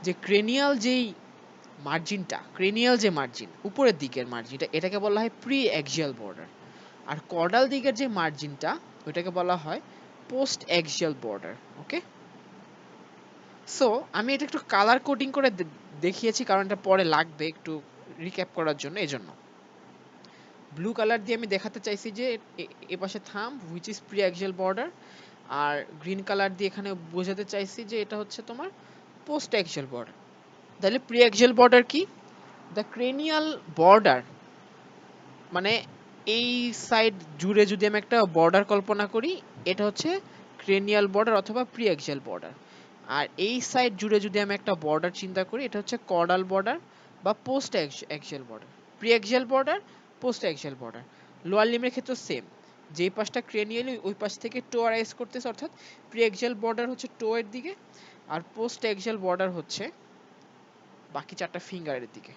যে ক্রেনিয়াল যেই মার্জিনটা, ক্রেনিয়াল যে মার্জিন উপরের দিকের মার্জিনটা, এটাকে বলা হয় প্রি অ্যাক্সিয়াল বর্ডার। আর কর্ডাল দিকের যে মার্জিনটা, ওইটাকে বলা হয় পোস্ট অ্যাক্সিয়াল বর্ডার। ওকে, সো আমি এটা একটু কালার কোডিং করে দেখিয়েছি, কারণ এটা পরে লাগবে একটু রিক্যাপ করার জন্য। এজন্য ব্লু কালার দিয়ে আমি দেখাতে চাইছি যে এ পাশে thumb which is pre axial border, আর গ্রিন কালার দিয়ে এখানে বোঝাতে চাইছি যে এটা হচ্ছে তোমার পোস্ট অ্যাক্সিয়াল বর্ডার। তাহলে প্রি অ্যাক্সিয়াল বর্ডার কি? দ্য ক্রেনিয়াল বর্ডার, মানে এই সাইড জুড়ে যদি আমি একটা বর্ডার কল্পনা করি, এটা হচ্ছে ক্রেনিয়াল বর্ডার অথবা প্রি অ্যাক্সিয়াল বর্ডার। আর এই সাইড জুড়ে যদি আমি একটা বর্ডার চিন্তা করি, এটা হচ্ছে কর্ডাল বর্ডার বা post axial border. Pre axial border, post axial border. Lower লিম্বের ক্ষেত্রে সেম, যেই পাশটা ক্রেনিয়ালি ওই পাশ থেকে টো রাইজ করতেছে, অর্থাৎ প্রি অ্যাক্সিয়াল বর্ডার হচ্ছে টো এর দিকে, আর পোস্ট অ্যাক্সিয়াল বর্ডার হচ্ছে বাকি চারটা ফিঙ্গারের দিকে।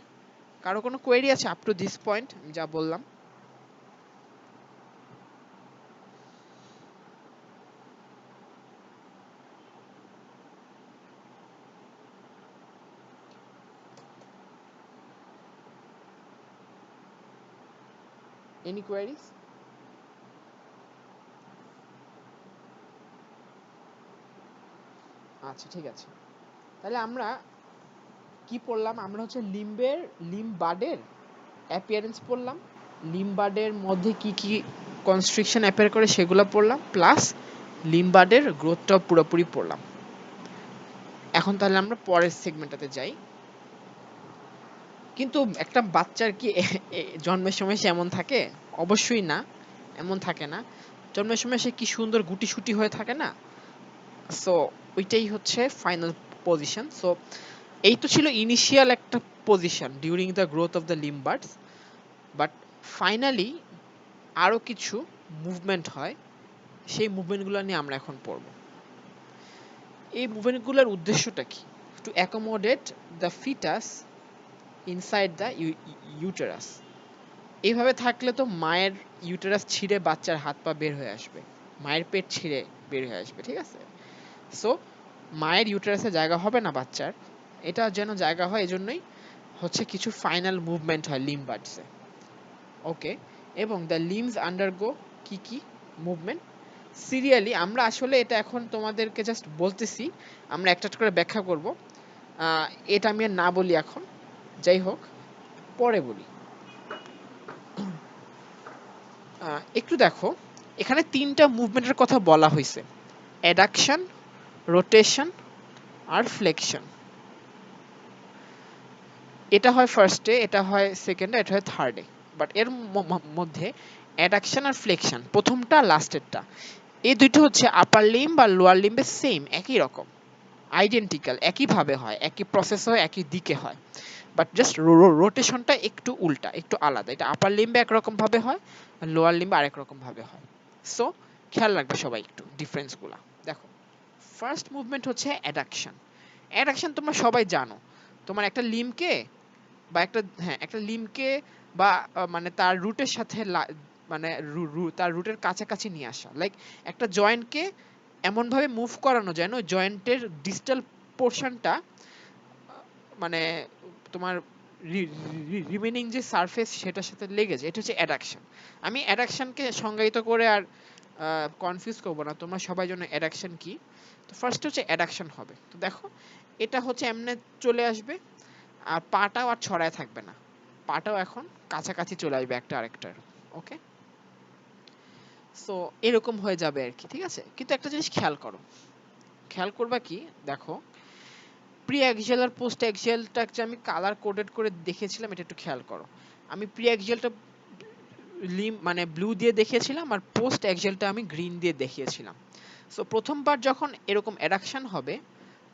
কারো কোনো কোয়েরি আছে আপ টু দিস পয়েন্ট আমি যা বললাম? Any queries? আচ্ছা ঠিক আছে, তাহলে আমরা কি পড়লাম? আমরা হচ্ছে লিম্বের, লিম্ব বাডের অ্যাপিয়ারেন্স পড়লাম, লিম্ব বাডের মধ্যে কি কি কনস্ট্রিকশন অ্যাপিয়ার করে সেগুলো পড়লাম, প্লাস লিম্ব বাডের গ্রোথটাও পুরোপুরি পড়লাম। এখন তাহলে আমরা পরের সেগমেন্টটাতে যাই। কিন্তু একটা বাচ্চার কি জন্মের সময় সে এমন থাকে? অবশ্যই না, এমন থাকে না। জন্মের সময় সে কি সুন্দর গুটি-সুটি হয়ে থাকে না? সো ওইটাই হচ্ছে ফাইনাল পজিশন। সো এই তো ছিল ইনিশিয়াল একটা position during the growth of the লিম্বার্স, but finally আরো কিছু মুভমেন্ট হয়, সেই মুভমেন্টগুলো নিয়ে আমরা এখন পড়ব। এই মুভমেন্টগুলোর উদ্দেশ্যটা কি? To accommodate the fetus inside the uterus. এইভাবে থাকলে তো মায়ের ইউটেরাস ছিঁড়ে বাচ্চার হাত পা বের হয়ে আসবে, মায়ের পেট ছিঁড়ে বের হয়ে আসবে, ঠিক আছে? সো মায়ের ইউটেরাসে জায়গা হবে না বাচ্চার, এটা যেন জায়গা হয় এজন্যই হচ্ছে কিছু ফাইনাল মুভমেন্ট হয় লিম্বার্সে। ওকে, এবং দ্য লিম্বস আন্ডারগো কি কি মুভমেন্ট সিরিয়ালি। আমরা আসলে এটা এখন তোমাদেরকে জাস্ট বলতেছি, আমরা একটা একটা করে ব্যাখ্যা করব। এটা আমি আর না বলি এখন, যাই হোক পরে বলি। একটু দেখো, এখানে তিনটা মুভমেন্টের কথা বলা হয়েছে, অ্যাডাকশন, রোটেশন আর ফ্লেকশন। এটা হয় ফার্স্টে, এটা হয় সেকেন্ডে, এটা হয় থার্ডে, বাট এর মধ্যে অ্যাডাকশন আর ফ্লেকশন, প্রথমটা লাস্টেরটা, এই দুটো হচ্ছে আপার লিম্ব আর লোয়ার লিম্বে সেম একই রকম, আইডেন্টিক্যাল, একইভাবে হয়, একই প্রসেস হয়, একই দিকে হয়। বাট জাস্ট রোটেশনটা একটু উল্টা, একটু আলাদা। এটা আপার লিম্বে একরকম ভাবে হয় আর লোয়ার লিম্বে আরেক রকম ভাবে হয়। সো খেয়াল রাখবে সবাই একটু ডিফারেন্সগুলা। দেখো, ফার্স্ট মুভমেন্ট হচ্ছে অ্যাডাকশন। অ্যাডাকশন তোমরা সবাই জানো, তোমার একটা লিম্বকে বা একটা লিম্বকে বা মানে তার রুটের সাথে মানে তার রুটের কাছাকাছি নিয়ে আসা, লাইক একটা জয়েন্টকে এমন ভাবে মুভ করানো যেন জয়েন্টের ডিস্টাল পোর্শনটা মানে তোমার রিমেনিং যে সারফেস সেটার সাথে লেগে যায়, এটা হচ্ছে অ্যাডাকশন। আমি অ্যাডাকশনকে সংজ্ঞায়িত করে আর কনফিউজ করব না, তোমরা সবাই জানো অ্যাডাকশন কি। তো ফার্স্ট হচ্ছে অ্যাডাকশন হবে। তো দেখো, এটা হচ্ছে এমনে চলে আসবে আর পাটাও আর ছড়ায় থাকবে না, পাটাও এখন কাছাকাছি চলে আসবে একটা আরেকটার। ওকে, সো এরকম হয়ে যাবে আর কি, ঠিক আছে। কিন্তু একটা জিনিস খেয়াল করো, খেয়াল করবা কি, দেখো প্রি অ্যাক্সিয়াল আর পোস্ট অ্যাক্সিয়ালটা আমি কালার কোডেড করে দেখেছিলাম, এটা একটু খেয়াল করো। আমি প্রি অ্যাক্সিয়ালটা মানে ব্লু দিয়ে দেখিয়েছিলাম আর পোস্ট অ্যাক্সিয়ালটা আমি গ্রিন দিয়ে দেখিয়েছিলাম। সো প্রথমবার যখন এরকম অ্যাডাকশন হবে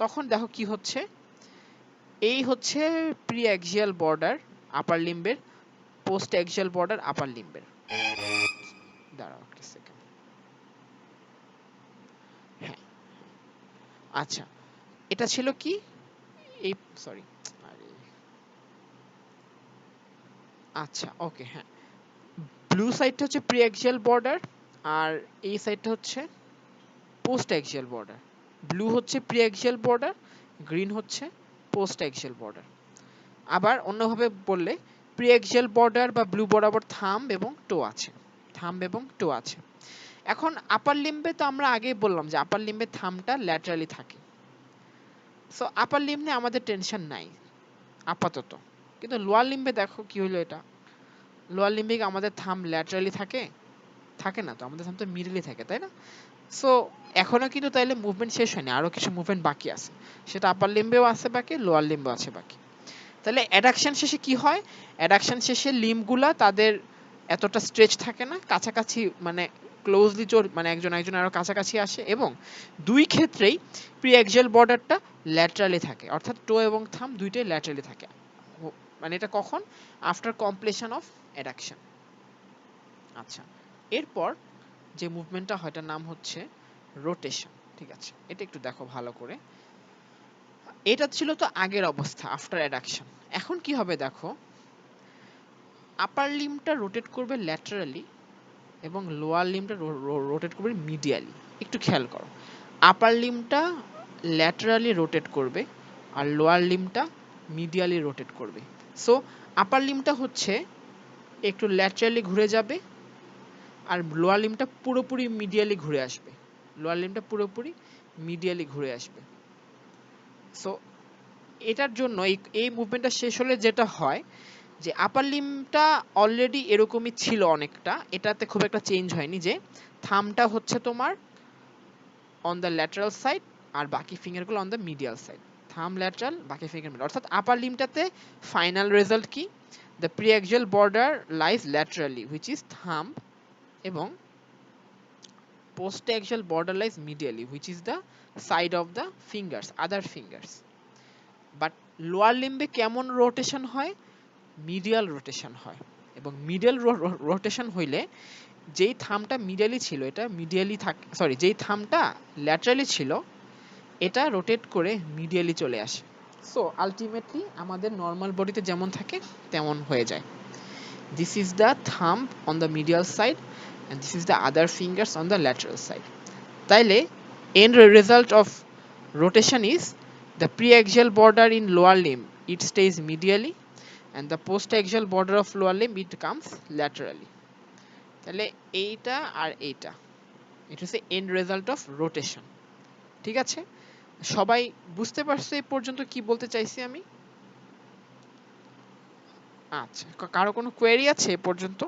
তখন দেখো কি হচ্ছে, এই হচ্ছে প্রি অ্যাক্সিয়াল বর্ডার আপার লিম্বের, পোস্ট অ্যাক্সিয়াল বর্ডার আপার লিম্বের। দাঁড়াও একটা সেকেন্ড। হ্যাঁ, আচ্ছা, এটা ছিল কি, এই সরি, আচ্ছা ওকে, হ্যাঁ, ব্লু সাইডটা হচ্ছে প্রি অ্যাক্সিয়াল বর্ডার আর এই সাইডটা হচ্ছে পোস্ট অ্যাক্সিয়াল বর্ডার। ব্লু হচ্ছে প্রি অ্যাক্সিয়াল বর্ডার, গ্রিন হচ্ছে পোস্ট অ্যাক্সিয়াল বর্ডার। আবার অন্যভাবে বললে প্রি অ্যাক্সিয়াল বর্ডার বা ব্লু বরাবর থাম্ব এবং টো আছে, থাম্ব এবং টো আছে। এখন আপার লিম্বে তো আমরা আগেই বললাম যে আপার লিম্বে থাম্বটা ল্যাটারালি থাকে। সো আপার লিম্বে আমাদের টেনশন নাই আপাতত। কিন্তু লোয়ার লিম্বে দেখো কি হলো, এটা লোয়ার লিম্বে আমাদের থাম্ব ল্যাটারালি থাকে, থাকে না তো, আমাদের থাম্ব তো মিডলে থাকে, তাই না? সো এখনো কিন্তু তাইলে মুভমেন্ট শেষ হয়নি, আরো কিছু মুভমেন্ট বাকি আছে, সেটা আপার লিম্বেও আছে বাকি, লোয়ার লিম্বেও আছে বাকি। তাহলে অ্যাডাকশন শেষে কি হয়, অ্যাডাকশন শেষে লিম্বগুলা তাদের এতটা স্ট্রেচ থাকে না, কাছাকাছি মানে ক্লোজলি মানে একজন একজন আরো কাছাকাছি আসে, এবং দুই ক্ষেত্রেই প্রি অ্যাক্সিয়াল বর্ডারটা ল্যাটারালি থাকে, অর্থাৎ টো এবং থাম্ব দুইটাই ল্যাটারালি থাকে। মানে এটা কখন, আফটার কমপ্লিশন অফ অ্যাডাকশন। আচ্ছা, এরপর যে মুভমেন্টটা হয় এটার নাম হচ্ছে রোটেশন, ঠিক আছে। এটা একটু দেখো ভালো করে, এটা ছিল তো আগের অবস্থা আফটার অ্যাডাকশন। এখন কি হবে দেখো, আপার লিম্বটা রোটেট করবে ল্যাটারালি এবং লোয়ার লিম্বটা রোটেট করবে মিডিয়ালি। একটু খেয়াল করো, আপার লিম্বটা ল্যাটারালি রোটেট করবে আর লোয়ার লিম্বটা মিডিয়ালি রোটেট করবে। সো আপার লিম্বটা হচ্ছে একটু ল্যাটারালি ঘুরে যাবে আর লোয়ার লিম্বটা পুরোপুরি মিডিয়ালি ঘুরে আসবে, লোয়ার লিম্বটা পুরোপুরি মিডিয়ালি ঘুরে আসবে। সো এটার জন্য এই মুভমেন্টটা শেষ হলে যেটা হয় যে আপার লিম্বটা অলরেডি এরকমই ছিল অনেকটা, এটাতে খুব একটা চেঞ্জ হয়নি, যে থামটা হচ্ছে তোমার অন দ্য ল্যাটারাল সাইড আর বাকি ফিঙ্গারগুলো on the medial side, thumb lateral বাকি ফিঙ্গার মিডিয়াল। অর্থাৎ আপার লিম্বটাতে ফাইনাল রেজাল্ট কি, the preaxial border lies laterally which is thumb, এবং postaxial border lies medially which is the side of the fingers, other fingers. But lower লিম্বে কেমন rotation হয়, medial rotation হয়, এবং medial rotation হইলে যেই থামটা মিডিয়ালি ছিল এটা মিডিয়ালি থাকে, সরি যেই থামটা ল্যাটারালি ছিল এটা রোটেট করে মিডিয়ালি চলে আসে। সো আলটিমেটলি আমাদের নর্মাল বডিতে যেমন থাকে তেমন হয়ে যায়। This is the thumb on the medial side and this is the other fingers on the lateral side. তাইলে end result of rotation is the preaxial border in lower limb it stays medially and the postaxial border of lower limb it comes laterally. তাহলে এইটা আর এইটা, এটা হচ্ছে end result of rotation, ঠিক আছে। সবাই বুঝতে পারছো এই পর্যন্ত কি বলতে চাইছি আমি? আচ্ছা, কারো কোনো কোয়েরি আছে এ পর্যন্ত?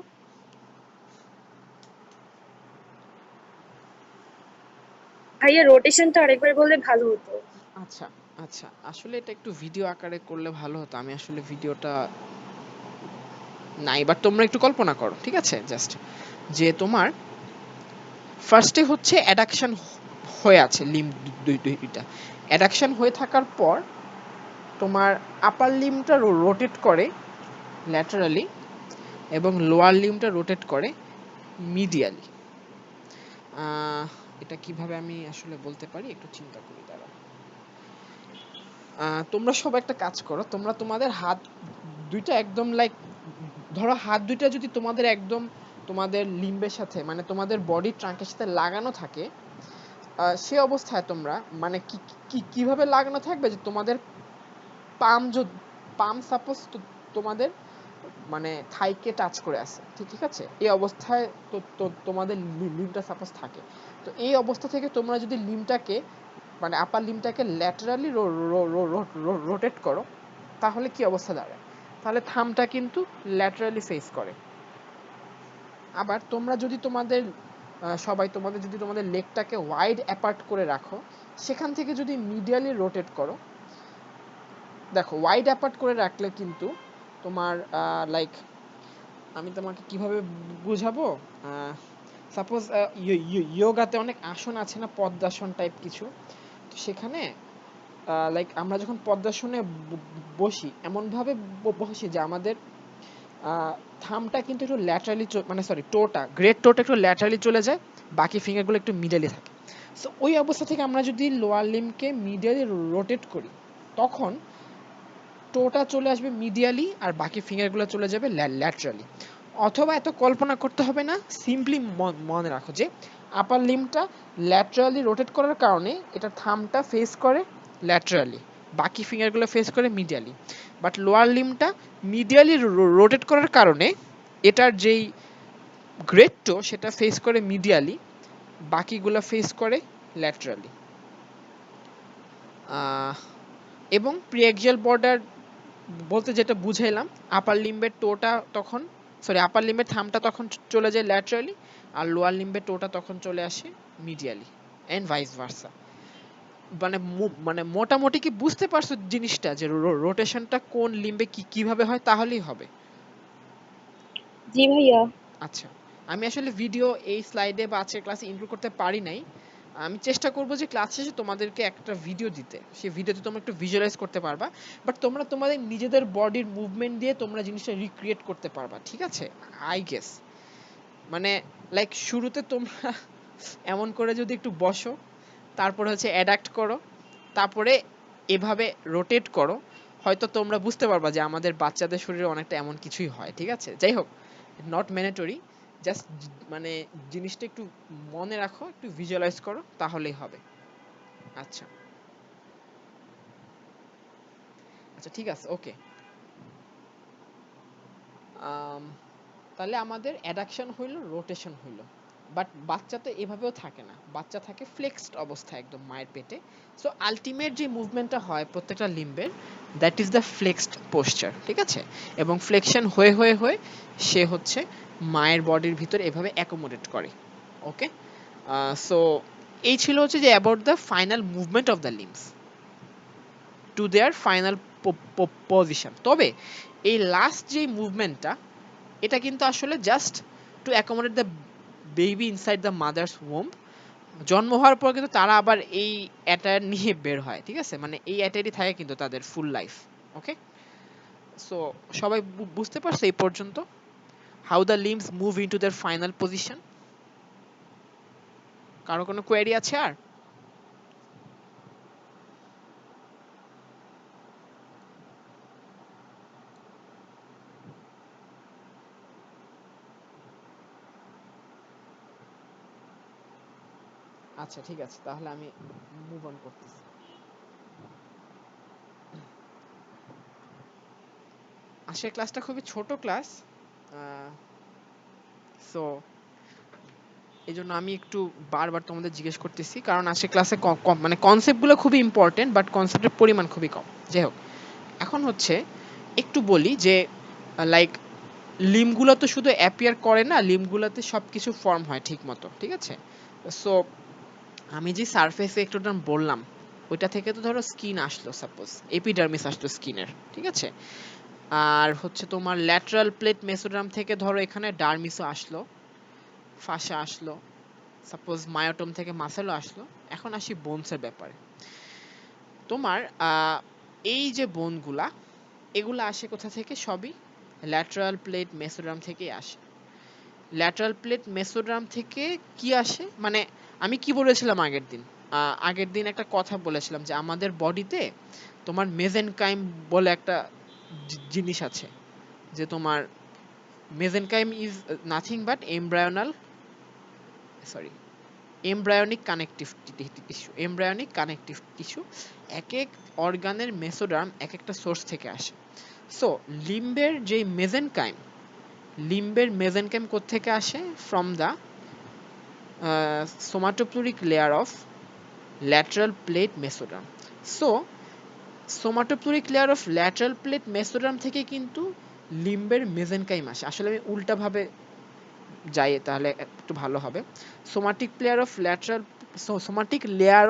ভাইয়া রোটেশনটা আরেকবার বললে ভালো হতো। আচ্ছা আচ্ছা, আসলে এটা একটু ভিডিও আকারে করলে ভালো হতো, আমি আসলে ভিডিওটা না, এবার তোমরা একটু কল্পনা করো, ঠিক আছে, জাস্ট যে তোমার ফার্স্টে হচ্ছে অ্যাডাকশন হয়ে আছে লিম্ব দুইটা, অ্যাডাকশন হয়ে থাকার পর তোমার আপার লিম্বটা রোটেট করে ল্যাটারালি এবং লোয়ার লিম্বটা রোটেট করে মিডিয়ালি। এটা কিভাবে আমি আসলে বলতে পারি, একটু চিন্তা করি দাঁড়াও। তোমরা সব একটা কাজ করো, তোমরা তোমাদের হাত দুইটা একদম লাইক, ধরো হাত দুইটা যদি তোমাদের একদম তোমাদের লিম্বের সাথে মানে তোমাদের বডি ট্রাঙ্কের সাথে লাগানো থাকে, সে অবস্থায় তোমরা মানে কিভাবে লাগানো থাকবে, যে তোমাদের পাম সাপোজ তোমাদের মানে থাইকে টাচ করে আছে, ঠিক আছে, এই অবস্থায় তোমাদের লিম্বটা সাপোজ থাকে। তো এই অবস্থা থেকে তোমরা যদি লিম্বটাকে মানে আপার লিম্বটাকে ল্যাটারালি রোটেট করো, তাহলে কি অবস্থা দাঁড়ায়? তাহলে থামটা কিন্তু ল্যাটারালি ফেস করে। আবার তোমরা যদি তোমাদের তোমাদের যদি তোমাদের লেগটাকে ওয়াইড অ্যাপার্ট করে রাখো, সেখান থেকে যদি মিডিয়ালি রোটেট করো, দেখো ওয়াইড অ্যাপার্ট করে রাখলে কিন্তু তোমার লাইক, আমি তোমাকে কিভাবে বুঝাবো, সাপোজ ইয়োগাতে অনেক আসন আছে না, পদ্মাসন টাইপ কিছু, তো সেখানে লাইক আমরা যখন পদ্মাসনে বসি এমনভাবে বসি যে আমাদের থামটা কিন্তু একটু ল্যাটারালি মানে সরি টোটা গ্রেট টোটা একটু ল্যাটারালি চলে যায়, বাকি ফিঙ্গারগুলো একটু মিডিয়ালি থাকে। সো ওই অবস্থা থেকে আমরা যদি লোয়ার লিম্বকে মিডিয়ালি রোটেট করি, তখন টোটা চলে আসবে মিডিয়ালি আর বাকি ফিঙ্গারগুলো চলে যাবে ল্যাটারালি। অথবা এত কল্পনা করতে হবে না, সিম্পলি মনে রাখো যে আপার লিম্বটা ল্যাটারালি রোটেট করার কারণে এটা থামটা ফেস করে ল্যাটারালি, বাকি ফিঙ্গারগুলো ফেস করে মিডিয়ালি। বাট লোয়ার লিম্বটা মিডিয়ালি রোটেট করার কারণে এটার যেই গ্রেট টো সেটা ফেস করে মিডিয়ালি, বাকিগুলো ফেস করে ল্যাটারালি। এবং প্রিএক্সিয়াল বর্ডার বলতে যেটা বুঝাইলাম, আপার লিম্বের টোটা তখন আপার লিম্বের থামটা তখন চলে যায় ল্যাটারালি, আর লোয়ার লিম্বের টোটা তখন চলে আসে মিডিয়ালি, এন্ড ভাইস ভার্সা। মানে মোটামুটি কি বুঝতে পারছো জিনিসটা, যে রোটেশনটা কোন লিম্বে কিভাবে হয়, তাহলেই হবে। জি ভাইয়া। আচ্ছা, আমি আসলে ভিডিও এই স্লাইডে বা আজকের ক্লাসে ইনক্লুড করতে পারি নাই। আমি চেষ্টা করব যে ক্লাস শেষে তোমাদেরকে একটা ভিডিও দিতে, সেই ভিডিওতে তোমরা একটু ভিজুয়ালাইজ করতে পারবা, বাট তোমরা তোমাদের নিজেদের বডির মুভমেন্ট দিয়ে তোমরা জিনিসটা রিক্রিয়েট করতে পারবা, ঠিক আছে? আই গেস মানে লাইক শুরুতে তোমরা এমন করে যদি একটু বসো, তারপরে হচ্ছে অ্যাডাক্ট করো, তারপরে এভাবে রোটেট করো, হয়তো তোমরা বুঝতে পারবা যে আমাদের বাচ্চাদের শরীরে অনেকটা এমন কিছুই হয়, ঠিক আছে? যাই হোক, নট ম্যান্ডেটরি, জাস্ট মানে জিনিসটা একটু মনে রাখো, একটু ভিজুয়ালাইজ করো, তাহলেই হবে। আচ্ছা আচ্ছা, ঠিক আছে, ওকে। তাহলে আমাদের অ্যাডাকশন হইল, রোটেশন হইল, বাট বাচ্চা তো এভাবেও থাকে না, বাচ্চা থাকে ফ্লেক্সড অবস্থায় একদম মায়ের পেটে। সো আলটিমেট যে মুভমেন্টটা হয় প্রত্যেকটা লিম্বের, দ্যাট ইজ দ্য ফ্লেক্সড পোশ্চার, ঠিক আছে? এবং ফ্লেকশন হয়ে হয়ে হয়ে সে হচ্ছে মায়ের বডির ভিতরে এভাবে অ্যাকোমোডেট করে। ওকে, সো এই ছিল হচ্ছে যে about the final movement of the limbs to their final position. তবে এই লাস্ট যে মুভমেন্টটা, এটা কিন্তু আসলে just to accommodate the baby inside the mother's womb. জন্ম হওয়ার পর কিন্তু তারা আবার এই অ্যাটায়ার নিয়ে বের হয়, ঠিক আছে? মানে এই অ্যাটায়ারই থাকে কিন্তু তাদের ফুল লাইফ। ওকে, সো সবাই বুঝতে পারছে এই পর্যন্ত how the limbs move into their final position? কারো কোনো কোয়েরি আছে আর? আচ্ছা ঠিক আছে, তাহলে আমি মুভ অন করতেছি। আজকের ক্লাসটা খুবই ছোট ক্লাস, সো এই জন্য আমি একটু বারবার তোমাদের জিজ্ঞেস করতেছি, কারণ আজকের ক্লাসে মানে কনসেপ্টগুলো খুবই ইম্পর্টেন্ট, বাট কনসেপ্টের পরিমাণ খুবই কম। যাই হোক, এখন হচ্ছে একটু বলি যে লাইক লিম্বগুলো তো শুধু অ্যাপিয়ার করে না, লিম্বগুলোতে সব কিছু ফর্ম হয় ঠিক মতো, ঠিক আছে? সো আমি যে সারফেসে একটু বললাম, ওইটা থেকে তো ধরো স্কিন আসলো, সাপোজ এপিডার্মিস আসলো স্কিনের, ঠিক আছে? আর হচ্ছে তোমার ল্যাটারাল প্লেট মেসোডার্ম থেকে ধরো এখানে ডার্মিসও আসলো, ফাসা আসলো, সাপোজ মায়োটম থেকে মাসেলও আসলো। এখন আসি বোনসের ব্যাপারে। তোমার এই যে বোনগুলা, এগুলা আসে কোথা থেকে? সবই ল্যাটারাল প্লেট মেসোডার্ম থেকেই আসে। ল্যাটারাল প্লেট মেসোডার্ম থেকে কি আসে মানে আমি কি বলেছিলাম আগের দিন একটা কথা বলেছিলাম যে আমাদের বডিতে তোমার মেজেনকাইম বলে একটা জিনিস আছে, যে তোমার mesenchyme is nothing but embryonic connective tissue. এক এক অর্গানের মেসোডার্ম এক একটা সোর্স থেকে আসে। সো লিম্বের মেজেনকাইম কোত্থেকে আসে? From the somatopleuric layer of lateral plate mesoderm. So somatopleuric layer of lateral plate mesoderm থেকে কিন্তু লিম্বের মেজেনকাইম আসে। আসলে আমি উল্টাভাবে যাই তাহলে একটু ভালো হবে। Somatic layer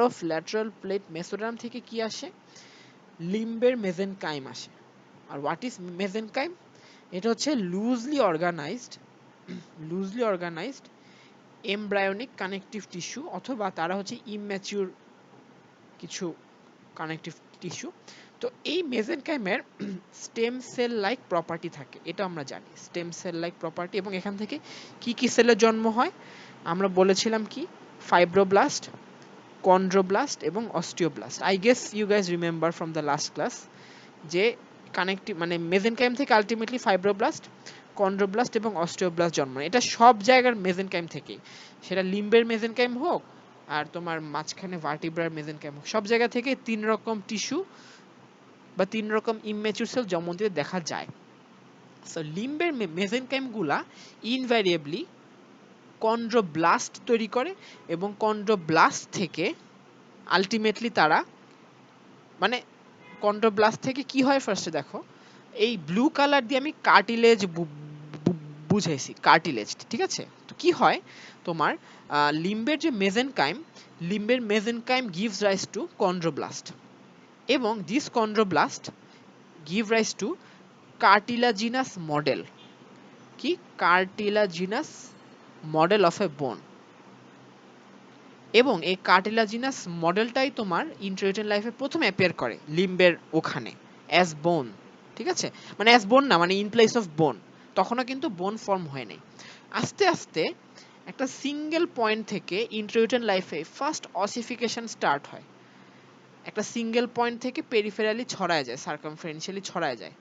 of lateral plate mesoderm থেকে কি আসে? লিম্বের মেজেনকাইম আসে। আর হোয়াট ইজ মেজেনকাইম? এটা হচ্ছে loosely organised embryonic connective tissue, অথবা তারা হচ্ছে ইম্যাচিউর কিছু কানেকটিভ টিস্যু। তো এই মেজেনকাইমের স্টেম সেল লাইক প্রপার্টি থাকে, এটা আমরা জানি, স্টেম সেল লাইক প্রপার্টি। এবং এখান থেকে কি কি সেলের জন্ম হয়? আমরা বলেছিলাম কি? ফাইব্রোব্লাস্ট, কন্ড্রোব্লাস্ট এবং osteoblast. I guess you guys remember from the last class যে কানেকটিভ মানে মেজেনকাইম থেকে আলটিমেটলি ফাইব্রোব্লাস্ট, কন্ড্রোব্লাস্ট এবং অস্টিওব্লাস্ট জন্ম নেয়। এটা সব জায়গার মেজেনকাইম থেকে, সেটা লিম্বের মেজেনকাইম হোক আর তোমার মাঝখানে ভার্টিব্রার মেজেনকাইম হোক, সব জায়গা থেকে 3 রকম টিস্যু বা 3 রকম ইম্যাচিউর সেল জন্ম দিতে দেখা যায়। সো লিম্বের মেজেনকাইম গুলা ইনভ্যারিয়েবলি কন্ড্রোব্লাস্ট তৈরি করে, এবং কন্ড্রোব্লাস্ট থেকে আলটিমেটলি তারা মানে কন্ড্রোব্লাস্ট থেকে কি হয়? ফার্স্টে দেখো, এই ব্লু কালার দিয়ে আমি কার্টিলেজ বুঝাইছি, কার্টিলেজ, ঠিক আছে? তো কি হয় তোমার লিম্বের যে mesenchyme gives rise to chondroblast, এবং this chondroblast give rise to cartilaginous model. কি? Cartilaginous model of a bone. এবং এই কার্টিলাজিনাস মডেলটাই তোমার ইন্ট্রাইউটেরিন লাইফে প্রথম অ্যাপিয়ার করে লিম্বের ওখানে অ্যাজ বোন, ঠিক আছে? মানে অ্যাজ বোন না, মানে ইন প্লেস অফ বোন, তখনও কিন্তু বোন ফর্ম হয় নাই। আস্তে আস্তে একটা সিঙ্গেল পয়েন্ট থেকে ইন্ট্রাইউটেরিন লাইফে ফার্স্ট অসিফিকেশন স্টার্ট হয়। একটা সিঙ্গেল পয়েন্ট থেকে পেরিফেরালি ছড়ায় যায়, সার্কামফারেন্সিয়ালি ছড়ায় যায়।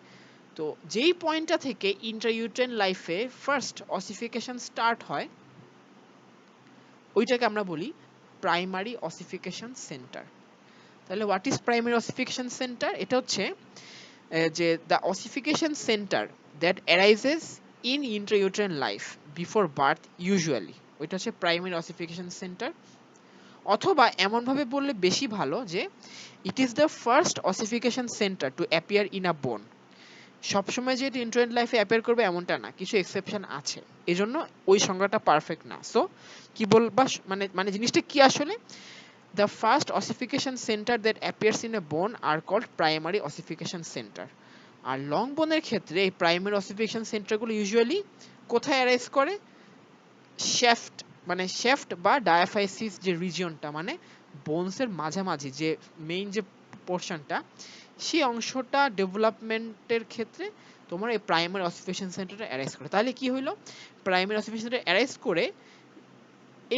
তো যেই পয়েন্টটা থেকে ইন্ট্রাইউটেরিন লাইফে ফার্স্ট অসিফিকেশন স্টার্ট হয়, ওইটাকে আমরা বলি প্রাইমারি অসিফিকেশন সেন্টার। তাহলে what is primary ossification centre? এটা হচ্ছে যে the ossification centre that arises in intrauterine life before birth usually, ওইটা হচ্ছে প্রাইমারি অসিফিকেশন সেন্টার। অথবা এমনভাবে বললে বেশি ভালো যে ইট is the first ossification centre to appear in a বোন। সবসময় যে ইন্ট্রাইউটেরিন লাইফে অ্যাপিয়ার করবে এমনটা না, কিছু এক্সেপশন আছে, এজন্য ওই সংজ্ঞাটা পারফেক্ট না। সো কি বলবা মানে জিনিসটা কি আসলে? The first ossification center that appears in a bone are called primary ossification center. R long বোনের ক্ষেত্রে এই প্রাইমারি অসিফিকেশন সেন্টারগুলো ইউজুয়ালি কোথায় অ্যারাইজ করে? শেফট বা ডায়াফাইসিস যে রিজিয়নটা, মানে বোনসের মাঝামাঝি যে মেইন যে পোর্শনটা, সেই অংশটা ডেভেলপমেন্টের ক্ষেত্রে তোমার এই প্রাইমারি অসিফিকেশন সেন্টারটা অ্যারাইজ করে। তাহলে কি হইলো? প্রাইমারি অসিফিকেশন সেন্টার অ্যারাইজ করে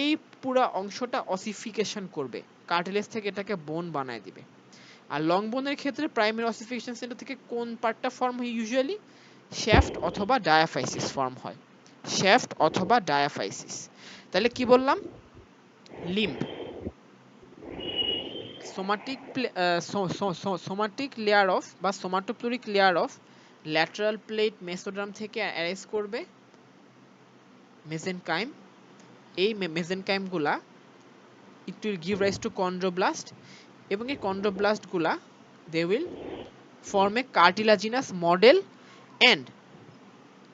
এই পুরো অংশটা অসিফিকেশন করবে, কার্টিলেজ থেকে এটাকে বোন বানায় দিবে। আর লং বোনের ক্ষেত্রে প্রাইমারি অসিফিকেশন সেন্টার থেকে কোন পার্টটা ফর্ম হয়? ইউজুয়ালি শ্যাফট অথবা ডায়াফাইসিস ফর্ম হয়, শ্যাফট অথবা ডায়াফাইসিস। তাহলে কি বললাম? লিম্ব, সোমাটিক লেয়ার অফ বা somatopleuric layer of lateral plate mesoderm থেকে অ্যারাইজ করবে মেজেনকাইম। এই মেজেনকাইমগুলা it will give rise to chondroblast, এবং এই chondroblast গুলা they will form a cartilaginous model, and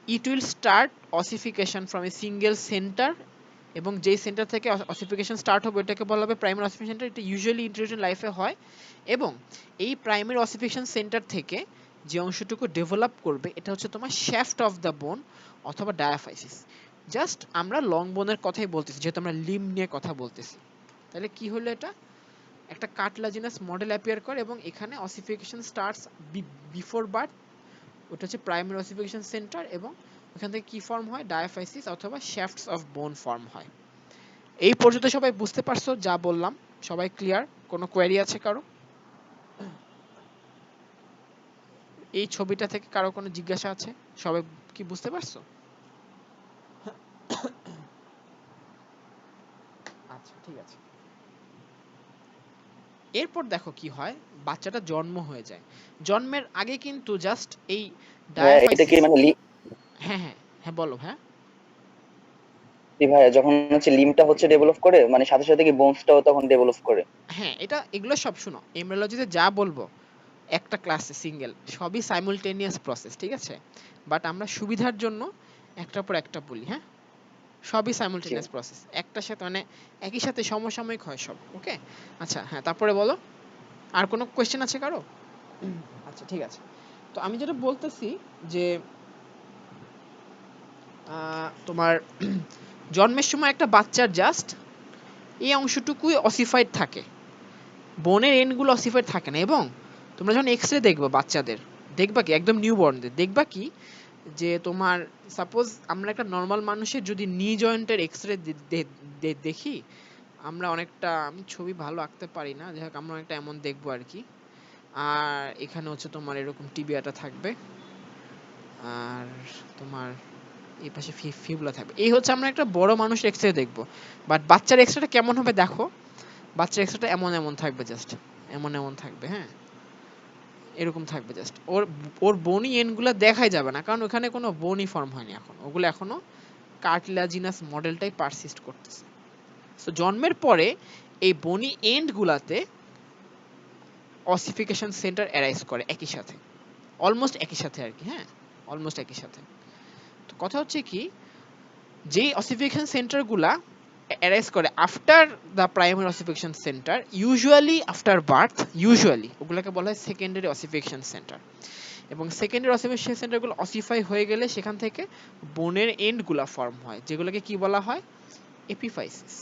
it will start ossification from a single center, এবং যেই centre থেকে ossification start হবে এটাকে বলা হবে প্রাইমারি অসিফিকেশন সেন্টার। এটা ইউজুয়ালি ইন্ট্রাইউটেরিন লাইফে হয়, এবং এই প্রাইমারি অসিফিকেশন সেন্টার থেকে যে অংশটুকু ডেভেলপ করবে এটা হচ্ছে তোমার শ্যাফট অফ দ্য বোন অথবা ডায়াফাইসিস। জাস্ট আমরা লং বোনের কথাই বলতেছি যেহেতু আমরা লিম্ব নিয়ে কথা বলতেছি। তাহলে কি হলো এটা? একটা কার্টিলাজিনাস মডেল অ্যাপিয়ার করে এবং এখানে অসিফিকেশন স্টার্টস বিফোর বার্থ, ওটা হচ্ছে প্রাইমারি অসিফিকেশন সেন্টার, এবং ওখান থেকে কি ফর্ম হয়, ডায়াফাইসিস অথবা শ্যাফটস অফ বোন ফর্ম হয়। এই পর্যন্ত সবাই বুঝতে পারছো যা বললাম? সবাই ক্লিয়ার? কোনো কোয়েরি আছে কারো? এই ছবিটা থেকে কারো কোনো জিজ্ঞাসা আছে? সবাই কি বুঝতে পারছো? আচ্ছা, ঠিক আছে। এরপর দেখো কি হয়, বাচ্চাটা জন্ম হয়ে যায়। জন্মের আগে কিন্তু জাস্ট এই ভাইয়া এটা কি ডায়াফাইসিস। মানে হ্যাঁ হ্যাঁ হ্যাঁ, বলো। হ্যাঁ ভাইয়া যখন হচ্ছে লিমটা হচ্ছে ডেভেলপ করে মানে সাথে সাথে কি বোনসটাও তখন ডেভেলপ করে? হ্যাঁ, এগুলো সব শুনো, এমব্রিওলজিতে যা বলবো একটা ক্লাসে সিঙ্গেল সবই সাইমultaneous প্রসেস, ঠিক আছে? বাট আমরা সুবিধার জন্য একটার পর একটা বলি, হ্যাঁ? সবই জি। সাইমultaneous প্রসেস, একটার সাথে মানে একই সাথে সমসাময়িক হয় সব। ওকে, আচ্ছা, হ্যাঁ, তারপরে বলো, আর কোনো কোশ্চেন আছে কারো? আচ্ছা, ঠিক আছে। তো আমি যেটা বলতেছি যে তোমার জন্মের সময় একটা বাচ্চার জাস্ট এই অংশটুকুই অসিফাইড থাকে, বোনের এন্ডগুলো অসিফাইড থাকে না। এবং তোমরা যখন এক্স-রে দেখবে বাচ্চাদের, দেখবা কি একদম নিউবর্নদের, দেখবা কি যে তোমার সাপোজ আমরা একটা নর্মাল মানুষের যদি নি জয়েন্টের এক্স-রে দেখি, আমরা অনেকটা, আমি ছবি ভালো আঁকতে পারি না, যাই হোক আমরা অনেকটা এমন দেখবো আর কি। আর এখানে হচ্ছে তোমার এরকম টিবিয়াটা থাকবে, আর তোমার এই পাশে ফিবুলা থাকবে। এই হচ্ছে আমরা একটা বড় মানুষের এক্স-রে দেখবো। বাট বাচ্চার এক্স-রেটা কেমন হবে দেখো, বাচ্চার এক্স-রেটা এমন এমন থাকবে, জাস্ট এমন এমন থাকবে, হ্যাঁ, এরকম থাকবে জাস্ট। ওর ওর বনি এন্ডগুলো দেখাই যাবে না, কারণ ওখানে কোনো বনি ফর্ম হয়নি এখন, ওগুলো এখনো কার্টিলাজিনাস মডেলটাই পারসিস্ট করতেছে। সো জন্মের পরে এই বনি এন্ডগুলাতে অসিফিকেশন সেন্টার অ্যারাইজ করে একই সাথে, অলমোস্ট একই সাথে আর কি, হ্যাঁ, অলমোস্ট একই সাথে। তো কথা হচ্ছে কি, যে অসিফিকেশন সেন্টারগুলা অ্যারাইজ করে after the primary ossification centre, usually after birth, usually ওগুলোকে বলা হয় সেকেন্ডারি অসিফিকেশন সেন্টার। এবং সেকেন্ডারি অসিফিকেশন সেন্টারগুলো অসিফাই হয়ে গেলে সেখান থেকে বোনের এন্ডগুলা ফর্ম হয়, যেগুলোকে কি বলা হয়, এপিফাইসিস।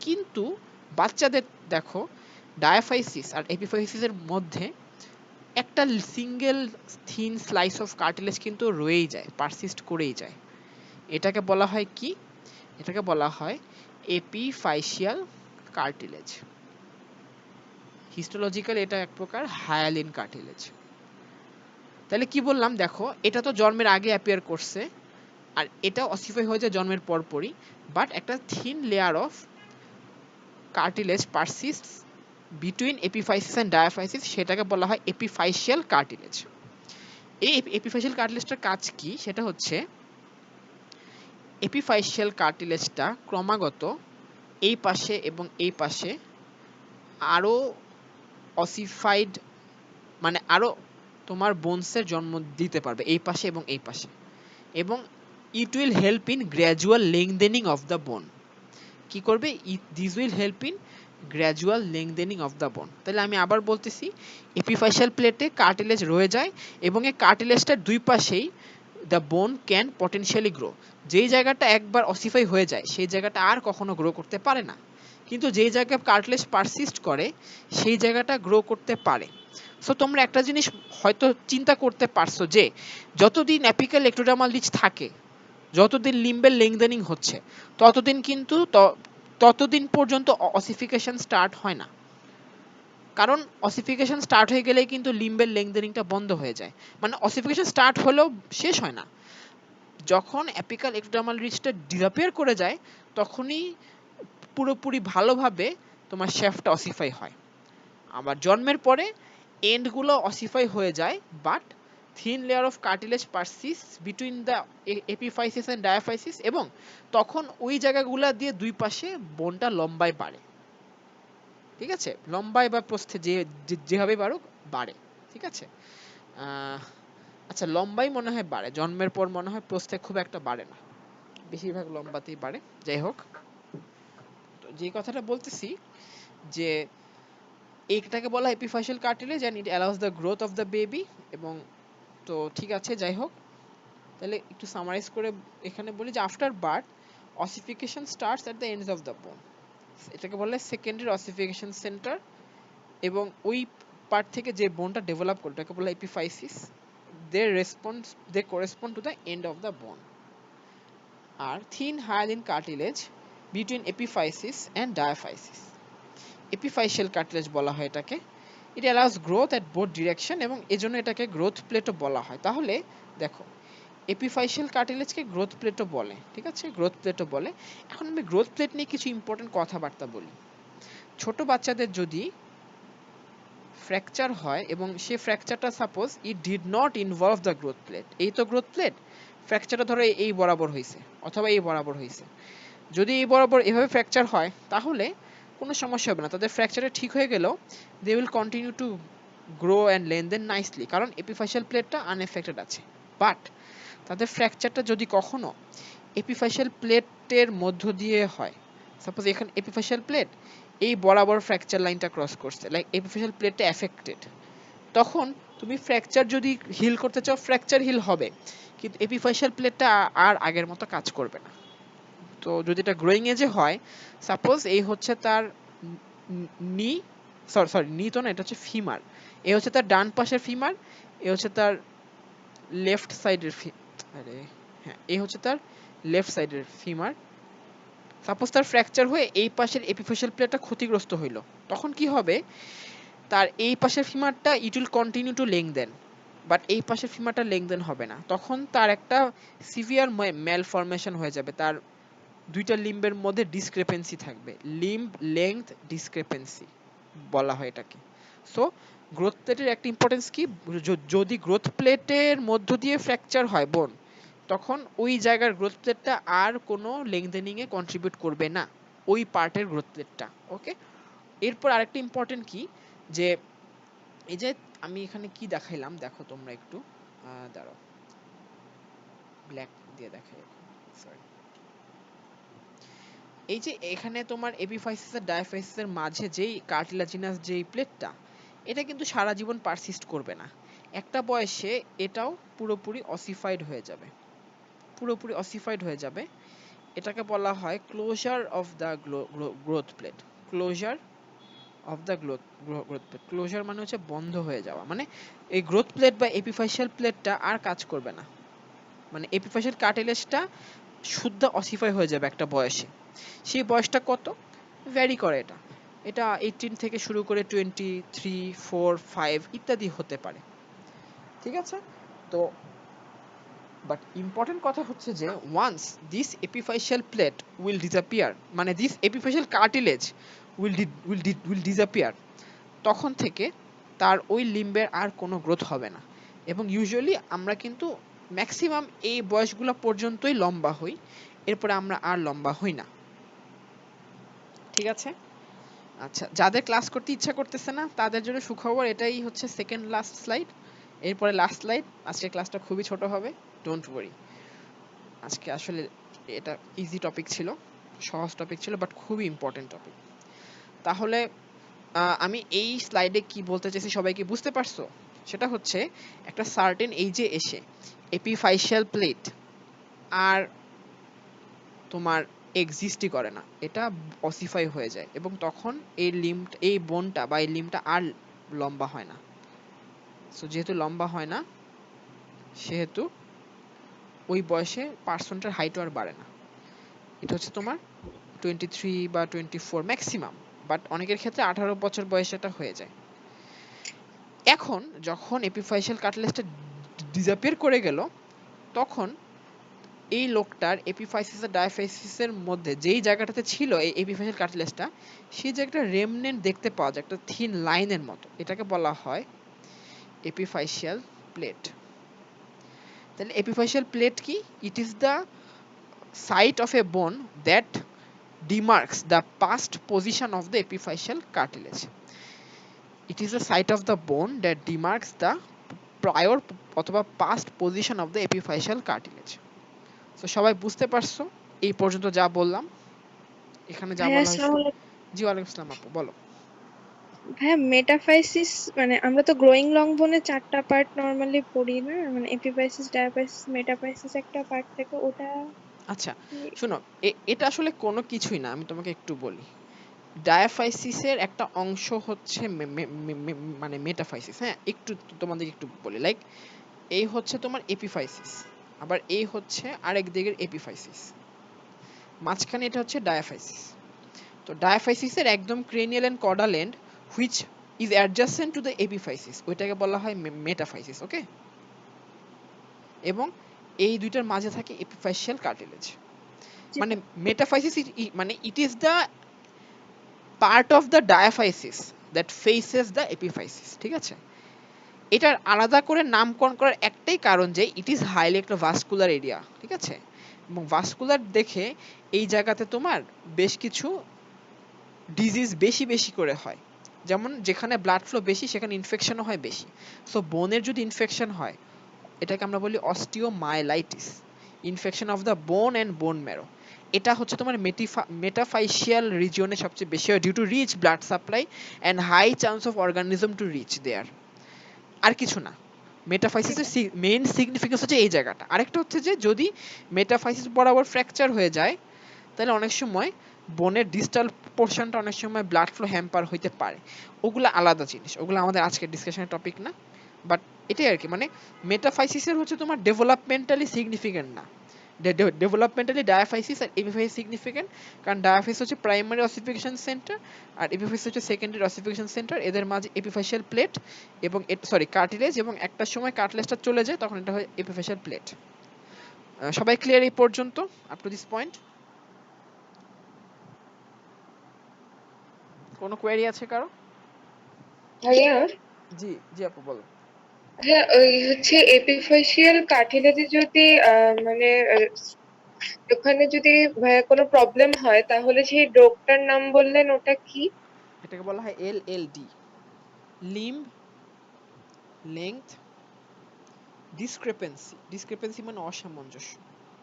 কিন্তু বাচ্চাদের দেখো, ডায়াফাইসিস আর এপিফাইসিসের মধ্যে একটা single thin slice of cartilage কিন্তু রয়েই যায়, পারসিস্ট করেই যায়। এটাকে বলা হয় কি, এটাকে বলা হয় এপিফাইশিয়াল কার্টিলেজ। হিস্টোলজিক্যালি এটা এক প্রকার হায়ালিন কার্টিলেজ। তাহলে কি বললাম দেখো, এটা তো জন্মের আগে অ্যাপিয়ার করছে, আর এটা অসিফাই হয়ে যায় জন্মের পরপরই, বাট একটা thin layer of cartilage persist between epiphysis and diaphysis, সেটাকে বলা হয় এপিফাইশিয়াল কার্টিলেজ। এই এপিফাইশিয়াল কার্টিলেজটার কাজ কি, সেটা হচ্ছে এপিফাইশিয়াল কার্টিলেজটা ক্রমাগত এই পাশে এবং এই পাশে আরো অসিফাইড, মানে আরো তোমার বোনসের জন্ম দিতে পারবে এই পাশে এবং এই পাশে, এবং it will help in gradual lengthening of the bone. কি করবে, this will help in gradual lengthening of the bone. তাহলে আমি আবার বলতেছি, এপিফাইশিয়াল প্লেটে কার্টিলেজ রয়ে যায় এবং এই কার্টিলেজটার দুই পাশেই the bone can potentially grow. যেই জায়গাটা একবার অসিফাই হয়ে যায় সেই জায়গাটা আর কখনো গ্রো করতে পারে না, কিন্তু যেই জায়গায় কার্টিলেজ পারসিস্ট করে সেই জায়গাটা গ্রো করতে পারে। সো তোমরা একটা জিনিস হয়তো চিন্তা করতে পারছো যে যতদিন অ্যাপিক্যাল এক্টোডার্মাল রিজ থাকে, যতদিন লিম্বের লেংথেনিং হচ্ছে, ততদিন কিন্তু ততদিন পর্যন্ত অসিফিকেশন স্টার্ট হয় না। কারণ অসিফিকেশন স্টার্ট হয়ে গেলেই কিন্তু লিম্বের লেংথেনিংটা বন্ধ হয়ে যায়, মানে অসিফিকেশন স্টার্ট হলেও শেষ হয় না। যখন অ্যাপিক্যাল এক্টোডার্মাল রিজটা ডিসঅ্যাপিয়ার করে যায়, তখনই পুরোপুরি ভালোভাবে তোমার শ্যাফটটা অসিফাই হয়। আবার জন্মের পরে এন্ডগুলো অসিফাই হয়ে যায়, but thin layer of cartilage persist between the epiphysis and diaphysis, এবং তখন ওই জায়গাগুলো দিয়ে দুই পাশে বোনটা লম্বায় বাড়ে, ঠিক আছে, লম্বায় বা প্রস্থে যেভাবে বাড়ুক বাড়ে, ঠিক আছে। আচ্ছা, লম্বাই মনে হয় বাড়ে, জন্মের পর মনে হয় প্রস্থে খুব একটা বাড়ে না, বেশিরভাগ লম্বাতেই বাড়ে। যাই হোক, তো যে কথাটা বলতেছি যে এইটাকে বলা হয় epiphyseal cartilage and it allows the growth of the baby. এবং তো ঠিক আছে, যাই হোক, তাহলে একটু সামারাইজ করে এখানে বলি যে after birth ossification starts at the ends of the বোন। এটাকে বলে সেকেন্ডারি অসিফিকেশন সেন্টার, এবং ওই পার্ট থেকে যে বোনটা ডেভেলপ করে এটাকে বলে epiphysis. They correspond to the end of the bone. আর thin hyaline cartilage between epiphysis and diaphysis, epiphyseal cartilage বলা হয় এটাকে। It allows growth at both direction, এবং এজন্য এটাকে গ্রোথ প্লেটও বলা হয়। তাহলে দেখো, এপিফাইশিয়াল কার্টিলেজকে গ্রোথ প্লেটও বলে, ঠিক আছে, গ্রোথ প্লেটও বলে। এখন আমি গ্রোথ প্লেট নিয়ে কিছু ইম্পর্টেন্ট কথাবার্তা বলি। ছোট বাচ্চাদের যদি ফ্র্যাকচার হয় এবং সেই ফ্র্যাকচারটা suppose it did not involve the growth plate, এই তো গ্রোথ প্লেট, ফ্র্যাকচারটা ধরো এই বরাবর হয়েছে অথবা এই বরাবর হয়েছে, যদি এই বরাবর এভাবে ফ্র্যাকচার হয় তাহলে কোনো সমস্যা হবে না, তাদের ফ্র্যাকচারে ঠিক হয়ে গেলেও they will continue to grow and lengthen nicely, কারণ এপিফাইশিয়াল প্লেটটা আনএফেক্টেড আছে। বাট তাদের ফ্র্যাকচারটা যদি কখনো এপিফাইশিয়াল প্লেটের মধ্য দিয়ে হয়, সাপোজ এখানে এপিফাইশিয়াল প্লেট এই বরাবর ফ্র্যাকচার লাইনটা ক্রস করছে, লাইক এপিফাইশিয়াল প্লেটটা এফেক্টেড, তখন তুমি ফ্র্যাকচার যদি হিল করতে চাও ফ্র্যাকচার হিল হবে, কিন্তু এপিফাইশিয়াল প্লেটটা আর আগের মতো কাজ করবে না। তো যদি এটা গ্রোয়িং এজে হয়, সাপোজ এই হচ্ছে তার নি, সরি নি তো না, এটা হচ্ছে ফিমার, এই হচ্ছে তার ডান পাশের ফিমার, এই হচ্ছে তার লেফট সাইডের আরে হ্যাঁ, এই হচ্ছে তার লেফট সাইডের ফিমার। সাপোজ তার ফ্র্যাকচার হয়ে এই পাশের এপিফাইশিয়াল প্লেটটা ক্ষতিগ্রস্ত হইল, তখন কি হবে, তার এই পাশের ফিমারটা it will continue to lengthen, but এই পাশের ফিমারটা লেংদেন হবে না, তখন তার একটা সিভিয়ার ম্যালফরমেশন হয়ে যাবে, তার দুইটা লিম্বের মধ্যে ডিসক্রিপেন্সি থাকবে, লিম্ব লেংথ ডিসক্রিপেন্সি বলা হয় এটাকে। সো গ্রোথ প্লেটের একটা ইম্পর্টেন্স কি, যদি গ্রোথ প্লেটের মধ্য দিয়ে ফ্র্যাকচার হয় বোন, তখন ওই জায়গার গ্রোথ প্লেটটা আর কোনো লেংথেনিং এ কন্ট্রিবিউট করবে না, ওই পার্টের গ্রোথ প্লেটটা। ওকে, এরপর আরেকটা ইম্পর্টেন্ট কি, যে এই যে আমি এখানে কি দেখাইলাম দেখো তোমরা একটু, দাঁড়াও ব্ল্যাক দিয়ে দেখাই এখন, সরি। এই যে এখানে তোমার এপিফাইসিস আর ডায়াফাইসিসের মাঝে যেই কার্টিলাজিনাস যেই প্লেটটা, এটা কিন্তু সারা জীবন পারসিস্ট করবে না, একটা বয়সে এটাও পুরোপুরি অসিফাইড হয়ে যাবে, পুরোপুরি অসিফাইড হয়ে যাবে। এটাকে বলা হয় closure of the growth plate, closure of the growth plate. Closure মানে হচ্ছে বন্ধ হয়ে যাওয়া, মানে এই গ্রোথ প্লেট বা এপিফাইশিয়াল প্লেটটা আর কাজ করবে না, মানে এপিফাইশিয়াল কার্টিলেজটা শুদ্ধ অসিফাই হয়ে যাবে একটা বয়সে। সেই বয়সটা কত ভ্যারি করে, এটা এটা 18 থেকে শুরু করে 23, 4, 5 ইত্যাদি হতে পারে, ঠিক আছে। তো বাট ইম্পর্টেন্ট কথা হচ্ছে যে once this epiphyseal plate will disappear, মানে this epiphyseal cartilage will disappear, তখন থেকে তার ওই লিম্বের আর কোনো গ্রোথ হবে না। এবং ইউজুয়ালি আমরা কিন্তু ম্যাক্সিমাম এই বয়সগুলো পর্যন্তই লম্বা হই, এরপরে আমরা আর লম্বা হই না, ঠিক আছে। আচ্ছা, যাদের ক্লাস করতে ইচ্ছা করতেছে না তাদের জন্য সুখবর, এটাই হচ্ছে সেকেন্ড লাস্ট স্লাইড, এরপরে লাস্ট স্লাইড। আজকের ক্লাসটা খুবই ছোট হবে, ডোন্ট ওয়ারি। আজকে আসলে এটা ইজি টপিক ছিল, সহজ টপিক ছিল, বাট খুবই ইম্পর্টেন্ট টপিক। তাহলে আমি এই স্লাইডে কি বলতে চাইছি সবাই কি বুঝতে পারছো? সেটা হচ্ছে একটা সার্টেন এইজে এসে এপিফাইশিয়াল প্লেট আর তোমার এক্সিস্টই করে না, এটা অসিফাই হয়ে যায়, এবং তখন এই বোনটা বা এই লিম্বটা আর লম্বা হয় না। সো যেহেতু লম্বা হয় না, সেহেতু ওই বয়সে পার্সনটার হাইটও আর বাড়ে না। এটা হচ্ছে তোমার 23 বা 24 ম্যাক্সিমাম, বাট অনেকের ক্ষেত্রে 18 বছর বয়সে এটা হয়ে যায়। এখন যখন এপিফাইশিয়াল কার্টিলেজটা ডিসঅ্যাপিয়ার করে গেল, তখন এই লোকটার এপিফাইসিস আর ডায়াফাইসিসের মধ্যে যেই জায়গাটাতে ছিল এই এপিফাইশিয়াল কার্টিলেজটা, সেই জায়গাটা রেমনেন্ট দেখতে পাওয়া যায় একটা থিন লাইনের মতো, এটাকে বলা হয় এপিফাইশিয়াল প্লেট। তাহলে এপিফাইশিয়াল প্লেট কি? It is the site of a bone that demarks the past position of the epiphyseal cartilage. It is the site of the bone that demarks the prior অথবা past position of the epiphyseal cartilage. So সবাই বুঝতে পারছো এই পর্যন্ত যা বললাম? এখানে যা ভাইয়া বলা হয়েছে। আসসালামু আলাইকুম। জি ওয়ালাইকুম আসসালাম আপু, বলো। ভাইয়া মেটাফাইসিস মানে আমরা তো গ্রোয়িং লং বোনে 4টা পার্ট নরমালি পড়ি না, মানে এপিফাইসিস ডায়াফাইসিস মেটাফাইসিস একটা পার্ট থেকে, ওটা আচ্ছা কি? শোনো, এটা আসলে কোনো কিছুই না, আমি তোমাকে একটু বলি। ডায়াফাইসিসের একটা অংশ হচ্ছে মানে মেটাফাইসিস। হ্যাঁ, একটু তোমাদের একটু বলি, লাইক এই হচ্ছে তোমার এপিফাইসিস, আবার এই হচ্ছে আরেক দিকের এপিফাইসিস, মাঝখানে এটা হচ্ছে ডায়াফাইসিস। তো ডায়াফাইসিসের একদম cranial and caudal end which is adjacent to the epiphysis, ওইটাকে বলা হয় মেটাফাইসিস। ওকে, এবং এই দুইটার মাঝে থাকে এপিফাইশিয়াল কার্টিলেজ। জি মানে ভাই। মেটাফাইসিস মানে ইট is the part of the diaphysis that faces the epiphysis. ঠিক আছে, এটার আলাদা করে নামকরণ করার একটাই কারণ যে ইট ইজ হাইলি একটা ভাস্কুলার এরিয়া। ঠিক আছে, এবং ভাস্কুলার দেখে এই জায়গাতে তোমার বেশ কিছু ডিজিজ বেশি বেশি করে হয়। যেমন যেখানে ব্লাড ফ্লো বেশি সেখানে ইনফেকশনও হয় বেশি। সো বোনের যদি ইনফেকশন হয়, এটাকে আমরা বলি osteomyelitis, infection of the bone and bone marrow. এটা হচ্ছে তোমার মেটাফাইশিয়াল রিজিয়নে সবচেয়ে বেশি হয় due to rich blood supply and high chance of organism to reach there. আর কিছু না, মেটাফাইসিসের মেইন সিগনিফিকেন্স হচ্ছে এই জায়গাটা। আরেকটা হচ্ছে যে যদি মেটাফাইসিস বরাবর ফ্র্যাকচার হয়ে যায় তাহলে অনেক সময় বোনের ডিস্টাল পোর্শনটা অনেক সময় ব্লাড ফ্লো হ্যাম্পার হইতে পারে। ওগুলো আলাদা জিনিস, ওগুলো আমাদের আজকের ডিসকাশনের টপিক না। বাট এটাই আর কি, মানে মেটাফাইসিসের হচ্ছে তোমার ডেভেলপমেন্টালি সিগনিফিকেন্ট না, ডেভেলপমেন্টালি ডায়াফাইসিস আর এপিফাইসিস সিগনিফিকেন্ট। কারণ ডায়াফাইসিস হচ্ছে প্রাইমারি অসিফিকেশন সেন্টার আর এপিফাইসিস হচ্ছে সেকেন্ডারি অসিফিকেশন সেন্টার। এদের মাঝে এপিফাইশিয়াল প্লেট এবং সরি কার্টিলেজ, এবং একটা সময় কার্টিলেজটা চলে যায় তখন এটা হয় এপিফাইশিয়াল প্লেট। সবাই ক্লিয়ার এই পর্যন্ত আপ টু দিস পয়েন্ট? কোনো কোয়েরি আছে কারো? ভাইয়া, জি জি আপু বলো। হ্যাঁ ওই হচ্ছে এপিফাইশিয়াল কার্টিলেজে যদি মানে ওখানে যদি ভাইয়া কোনো প্রবলেম হয় তাহলে সেই রোগটার নাম বললেন ওটা কি? এটাকে বলা হয় এলএলডি, লিম্ব লেংথ ডিসক্রিপেন্সি। ডিসক্রিপেন্সি মানে অসামঞ্জস্য।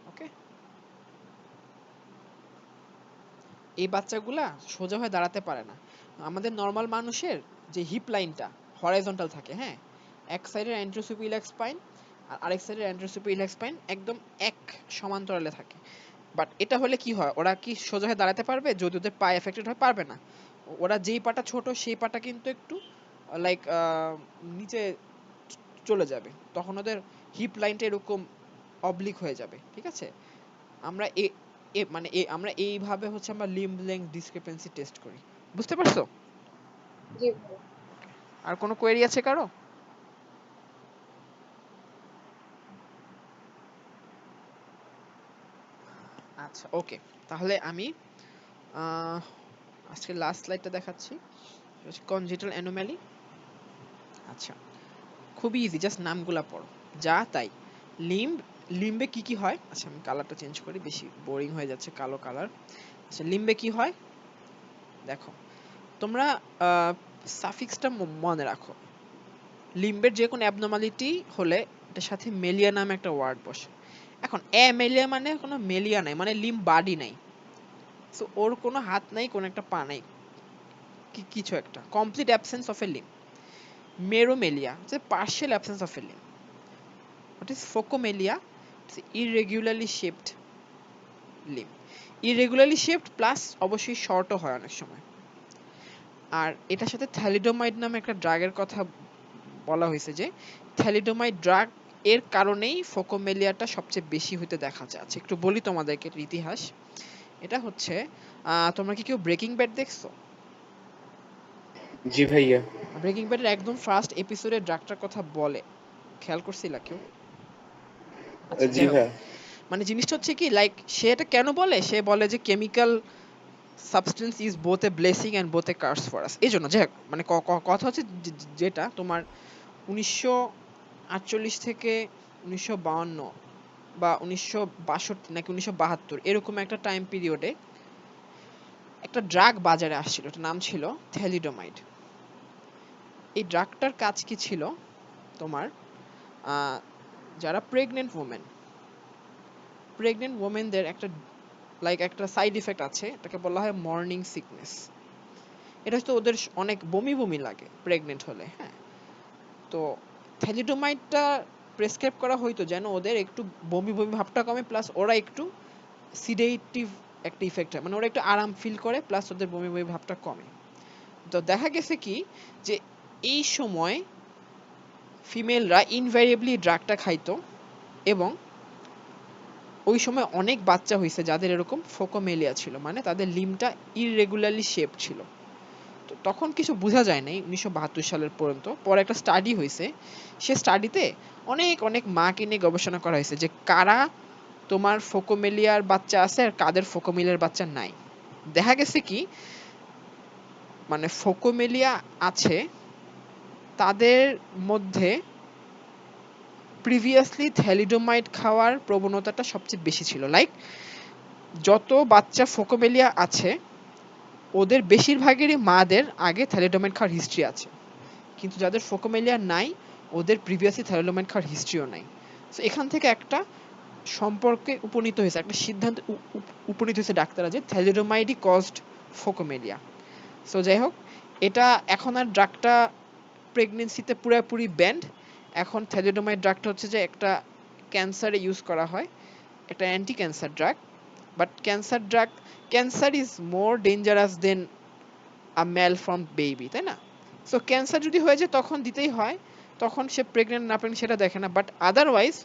ওকে, এই বাচ্চাগুলা সোজা হয়ে দাঁড়াতে পারে না। আমাদের নর্মাল মানুষের যে হিপ লাইনটা হরাইজন্টাল থাকে, হ্যাঁ, এক সাইডের অ্যান্টেরোসুপিয়াল স্পাইন আর আরেক সাইডের অ্যান্টেরোসুপিয়াল স্পাইন একদম এক সমান্তরালে থাকে। বাট এটা হলে কি হয়, ওরা কি সোজা হয়ে দাঁড়াতে পারবে? যদি ওদের পায়ে এফেক্টেড হয়, পারবে না। ওরা যেই পাটা ছোট সেই পাটা কিন্তু একটু লাইক নিচে চলে যাবে, তখন ওদের হিপ লাইনটা এরকম অবলিক হয়ে যাবে। ঠিক আছে, আমরা মানে আমরা এইভাবে হচ্ছে আমরা লিম্ব লেংথ ডিসক্রিপেন্সি টেস্ট করি। বুঝতে পারছো? জি ভাইয়া। আর কোনো কোয়েরি আছে কারো? আচ্ছা ওকে, তাহলে আমি আজকে লাস্ট স্লাইডটা দেখাচ্ছি, কনজেটাল অ্যানোমালি। আচ্ছা, খুবই ইজি, জাস্ট নামগুলা পড়ো, যা তাই। লিম্ব, লিম্বে কি কি হয়? আচ্ছা আমি কালারটা চেঞ্জ করি, বেশি বোরিং হয়ে যাচ্ছে কালো কালার। আচ্ছা, লিম্বে কি হয় দেখো, তোমরা সাফিক্সটা মনে রাখো। লিম্বের যে কোনো অ্যাবনর্মালিটি হলে এটার সাথে মেলিয়া নামে একটা ওয়ার্ড বসে। এখন মেলিয়া মানে কোনো মেলিয়া নাই, মানে লিম্ব বাডি নাই। সো ওর কোনো হাত নাই, কোনো একটা পা নাই, কিছু একটা, complete absence of a limb. Meromelia হচ্ছে partial absence of a limb. What is phocomelia? It's irregularly shaped limb. Irregularly shaped plus অবশ্যই শর্টও হয় অনেক সময়। আর এটার সাথে থ্যালিডোমাইড নামে একটা ড্রাগের কথা বলা হয়েছে, যে থ্যালিডোমাইড ড্রাগ এর কারণেই ফোকোমেলিয়াটা সবচেয়ে বেশি হতে দেখা যায়। আচ্ছা একটু বলি তোমাদেরকে এর ইতিহাস। এটা হচ্ছে তোমরা কি কেউ ব্রেকিং ব্যাড দেখছো? জি ভাইয়া। ব্রেকিং ব্যাডের একদম ফার্স্ট এপিসোডে ড্রাগটার কথা বলে, খেয়াল করছিলা কেউ? আচ্ছা জি যাই হোক, ভাইয়া। মানে জিনিসটা হচ্ছে কি, লাইক সে এটা কেন বলে, সে বলে যে chemical substance is both a blessing and both a curse for us. এই জন্য যাই হোক, মানে কথা হচ্ছে যেটা তোমার 1948 থেকে 1952 বা 1962 নাকি 1972 এরকম একটা টাইম পিরিয়ডে একটা ড্রাগ বাজারে আসছিল, এটার নাম ছিল থ্যালিডোমাইড। এই ড্রাগটার কাজ কি ছিল, তোমার যারা প্রেগনেন্ট ওমেনদের একটা লাইক একটা সাইড ইফেক্ট আছে, এটাকে বলা হয় মর্নিং সিকনেস। এটা হচ্ছে ওদের অনেক বমি বমি লাগে প্রেগনেন্ট হলে, হ্যাঁ। তো থ্যালিডোমাইডটা প্রেসক্রাইব করা হয়তো যেন ওদের একটু বমি বমি ভাবটা কমে, প্লাস ওরা একটু সিডেটিভ একটা ইফেক্ট হয়, মানে ওরা একটু আরাম ফিল করে, প্লাস ওদের বমি বমি ভাবটা কমে। তো দেখা গেছে কি যে এই সময় ফিমেলরা ইনভ্যারিয়েবলি ড্রাগটা খাইতো, এবং ওই সময় অনেক বাচ্চা হয়েছে যাদের এরকম ফোকোমেলিয়া ছিল, মানে তাদের লিম্বটা ইররেগুলারলি শেপ ছিল। তো তখন কিছু বোঝা যায় নাই 1972 সালের পর্যন্ত। পরে একটা স্টাডি হয়েছে, সে স্টাডিতে অনেক অনেক মাকে নিয়ে গবেষণা করা হয়েছে যে কারা তোমার ফোকোমেলিয়ার বাচ্চা আছে আর কাদের ফোকোমেলিয়ার বাচ্চা নাই। দেখা গেছে কি মানে ফোকোমেলিয়া আছে তাদের মধ্যে প্রিভিয়াসলি থ্যালিডোমাইড খাওয়ার প্রবণতাটা সবচেয়ে বেশি ছিল। লাইক যত বাচ্চা ফোকোমেলিয়া আছে ওদের বেশিরভাগেরই মাদের আগে থ্যালিডোমাইড খাওয়ার হিস্ট্রি আছে, কিন্তু যাদের ফোকোমেলিয়া নাই ওদের প্রিভিয়াসলি থ্যালিডোমাইড খাওয়ার হিস্ট্রিও নাই। সো এখান থেকে একটা সম্পর্কে উপনীত হয়েছে, একটা সিদ্ধান্ত উপনীত হয়েছে ডাক্তাররা যে থ্যালিডোমাইডই কজড ফোকোমেলিয়া। সো যাই হোক, এটা এখন আর ড্রাগটা প্রেগনেন্সিতে পুরোপুরি ব্যান্ড। এখন থ্যালিডোমাইড ড্রাগটা হচ্ছে যে একটা ক্যান্সারে ইউজ করা হয়, একটা anti cancer drug. But cancer is more dangerous than a malformed baby, তাই না? সো ক্যান্সার যদি হয়ে যায় তখন দিতেই হয়, তখন সে প্রেগনেন্ট না প্রেগনেন্ট সেটা দেখে না। বাট আদারওয়াইজ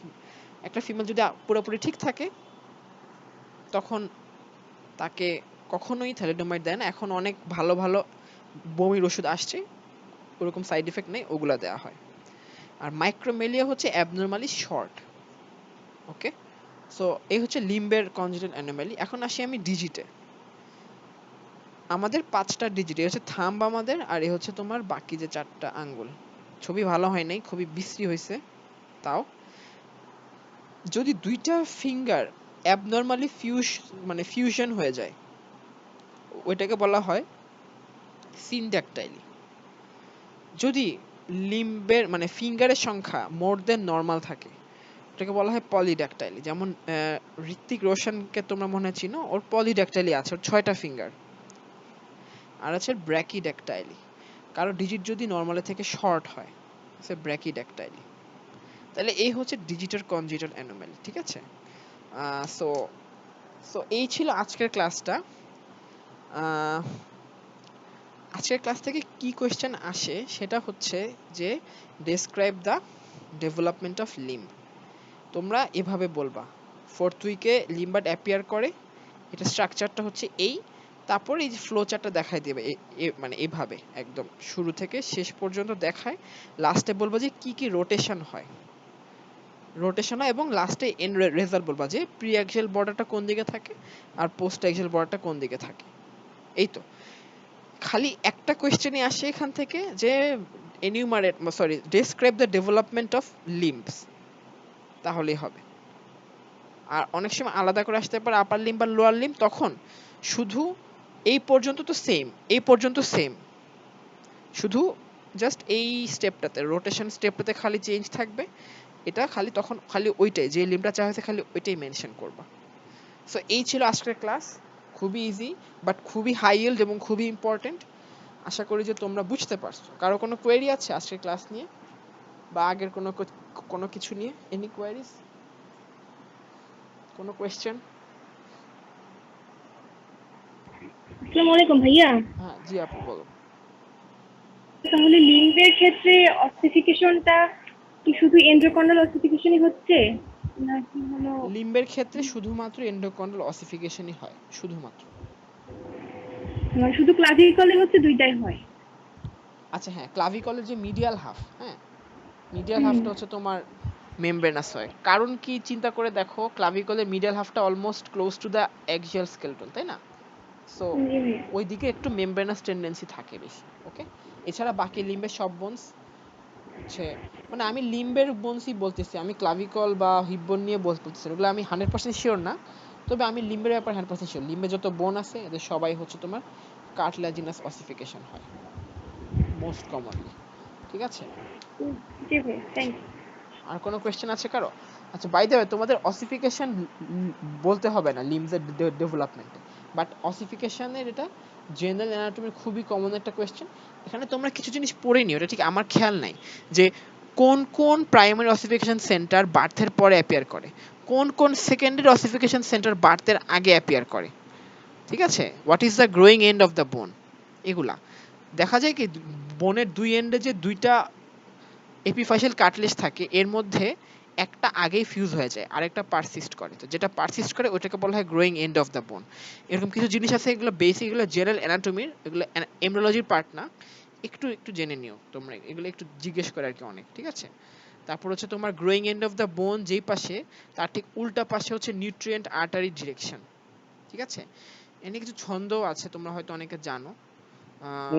একটা ফিমেল যদি পুরোপুরি ঠিক থাকে তখন তাকে কখনোই থ্যালিডোমাইড দেয় না। এখন অনেক ভালো ভালো বমির ওষুধ আসছে, ওরকম সাইড এফেক্ট নেই, ওগুলা দেওয়া হয়। আর মাইক্রোমেলিয়া হচ্ছে অ্যাবনরমালি শর্ট। ওকে, সো এই হচ্ছে লিম্বের কনজেনিটাল অ্যানোমালি। এখন আসি আমি ডিজিটে। আমাদের 5টা ডিজিট, এই হচ্ছে থাম্ব আমাদের, আর এই হচ্ছে তোমার বাকি যে 4টা আঙ্গুল। ছবি ভালো হয় নাই, খুবই বিশ্রী হয়েছে। তাও যদি 2টা ফিঙ্গার অ্যাবনরমালি ফিউশন হয়ে যায় ওইটাকে বলা হয় সিনড্যাকটাইলি। যদি লিম্বের ফিঙ্গারের সংখ্যা মোর দেন নর্মাল থাকে এটাকে বলা হয় পলিড্যাকটাইলি। যেমন ঋত্বিক রোশনকে তোমরা মনে হয় চিনো, ওর পলিড্যাকটাইলি আছে, ওর 6টা ফিঙ্গার। আর আছে ব্র্যাকিড্যাকটাইলি, কারো ডিজিট যদি নর্মালের থেকে শর্ট হয় সে ব্র্যাকিড্যাকটাইলি। তাহলে এই হচ্ছে ডিজিটাল কনজেনিটাল অ্যানোমালি, ঠিক আছে? সো সো এই ছিল আজকের ক্লাসটা। আজকের ক্লাস থেকে কি কোয়েশ্চেন আসে সেটা হচ্ছে যে describe the development of limb. তোমরা এভাবে বলবা 4th উইকে লিম্বার্ড অ্যাপিয়ার করে, এটা স্ট্রাকচারটা হচ্ছে এই, তারপর এই যে ফ্লো চার্টটা দেখাই দেবে এভাবে একদম শুরু থেকে শেষ পর্যন্ত দেখায়। লাস্টে বলবো যে কি কি রোটেশন হয় এবং লাস্টে এন্ড রেজাল্ট বলবা যে প্রি অ্যাক্সিয়াল বর্ডারটা কোন দিকে থাকে আর পোস্ট অ্যাক্সিয়াল বর্ডারটা কোন দিকে থাকে। এই তো, খালি একটা কোয়েশ্চেনই আসে এখান থেকে যে describe the development of limbs, তাহলেই হবে। আর অনেক সময় আলাদা করে আসতে পারে আপার লিম্ব আর লোয়ার লিম্ব, তখন শুধু এই পর্যন্ত তো সেম, শুধু জাস্ট এই স্টেপটাতে রোটেশন স্টেপটাতে খালি চেঞ্জ থাকবে। এটা খালি তখন খালি ওইটাই যে লিম্বটা চাওয়া হয়েছে খালি ওইটাই মেনশন করবা। সো এই ছিল আজকের ক্লাস, খুবই ইজি বাট খুবই হাই ইল্ড এবং খুবই ইম্পর্টেন্ট। আশা করি যে তোমরা বুঝতে পারছো। কারো কোনো কোয়েরি আছে আজকের ক্লাস নিয়ে বা আগের কোনো কিছু নিয়ে? এনি কোয়েরিজ, কোনো কোয়েশ্চেন? আসসালামু আলাইকুম ভাইয়া। হ্যাঁ জি আপু বলো। তাহলে লিম্বের ক্ষেত্রে অসিফিকেশনটা কি শুধু এন্ডোকর্নাল অসিফিকেশনই হচ্ছে নাকি হলো লিম্বের ক্ষেত্রে শুধুমাত্র এন্ডোকন্ডাল অসিফিকেশনই হয়, শুধুমাত্র। মানে শুধু ক্লাভিকলে হচ্ছে দুইটাই হয়? আচ্ছা হ্যাঁ, ক্লাভিকলের যে মিডিয়াল হাফ, হ্যাঁ মিডিয়াল হুম। হাফটা হচ্ছে তোমার মেমব্রেনাস হয়। কারণ কি চিন্তা করে দেখো, ক্লাভিকলের মিডিয়াল হাফটা almost close to the axial skeleton, তাই না? সো জি, জি। ওইদিকে একটু মেমব্রেনাস টেন্ডেন্সি থাকে বেশি। ওকে, এছাড়া বাকি লিম্বের সব বোনস হচ্ছে আমি লিম্বের বোনসই বলতেছি, আমি ক্লাভিকল বা হিপ বোন নিয়ে বলতেছি, ওগুলো আমি 100% শিওর না। তবে আমি লিম্বের ব্যাপারে 100% শিওর, লিম্বে যত বোন আছে এদের সবাই হচ্ছে তোমার কার্টিলাজিনাস অসিফিকেশন হয় মোস্ট কমনলি। ঠিক আছে, জি ভাই, থ্যাংক ইউ। আর কোনো কোয়েশ্চেন আছে কারো? আচ্ছা বাই দ্য ওয়ে, তোমাদের অসিফিকেশন বলতে হবে না লিম্বসের ডেভেলপমেন্টে, বাট অসিফিকেশনের এটা জেনারেল অ্যানাটমির খুবই কমন একটা কোয়েশ্চেন। এখানে তোমরা কিছু জিনিস পড়ে নিও, এটা ঠিক আমার খেয়াল নাই যে কোন কোন প্রাইমারি অসিফিকেশন সেন্টার বার্থের পরে অ্যাপিয়ার করে, কোন কোন সেকেন্ডারি অসিফিকেশন সেন্টার বার্থের আগে অ্যাপিয়ার করে। ঠিক আছে, what is the growing and of the বোন, এগুলা দেখা যায় কি বোনের দুই এন্ডে যে দুইটা এপিফাইশিয়াল কার্টিলেজ থাকে এর মধ্যে একটা আগেই ফিউজ হয়ে যায় আরেকটা পারসিস্ট করে, তো যেটা পারসিস্ট করে ওটাকে বলা হয় গ্রোয়িং এন্ড অফ দ্য বোন। এরকম কিছু জিনিস আছে, এগুলো বেসিক, এগুলো জেনারেল অ্যানাটমির, এগুলো এমব্রিওলজির পার্ট না, একটু একটু জেনে নিও তোমরা, এগুলো একটু জিজ্ঞেস করে আর কি অনেক, ঠিক আছে। তারপর হচ্ছে তোমার গ্রোয়িং এন্ড অফ দ্য বোন যেই পাশে তার ঠিক উল্টা পাশে হচ্ছে নিউট্রিয়েন্ট আর্টারি ডিরেকশন, ঠিক আছে। এনে কিছু ছন্দ আছে তোমরা হয়তো অনেকে জানো।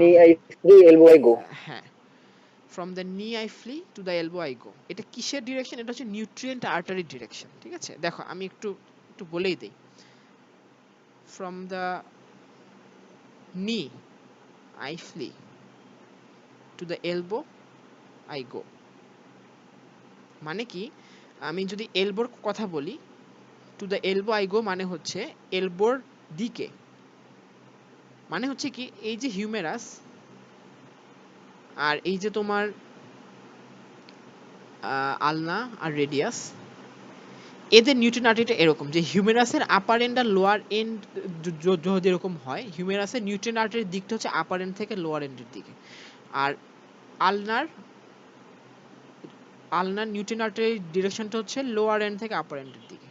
Knee I free elbow I go. হ্যাঁ, from the knee I flee to the elbow I go, এটা কিসের ডিরেকশন? এটা হচ্ছে নিউট্রিয়েন্ট আর্টারি ডিরেকশন, ঠিক আছে। দেখো আমি একটু একটু বলেই দেই, from the knee I flee to the elbow I go, মানে কি আমি যদি এলবোর কথা বলি, to the elbow I go মানে হচ্ছে এলবোর দিকে, মানে হচ্ছে কি এই যে হিউমেরাস আর এই যে তোমার আলনা আর রেডিয়াস, এদের নিউট্রিন আর্টারিটা এরকম যে হিউমেরাসের আপার এন্ড আর লোয়ার এন্ড যদি এরকম হয়, হিউমেরাসের নিউট্রিন আর্টারির দিকটা হচ্ছে আপার এন্ড থেকে লোয়ার এন্ডের দিকে, আর আলনার আলনার নিউট্রিন আর্টারির ডিরেকশনটা হচ্ছে লোয়ার এন্ড থেকে আপার এন্ডের দিকে,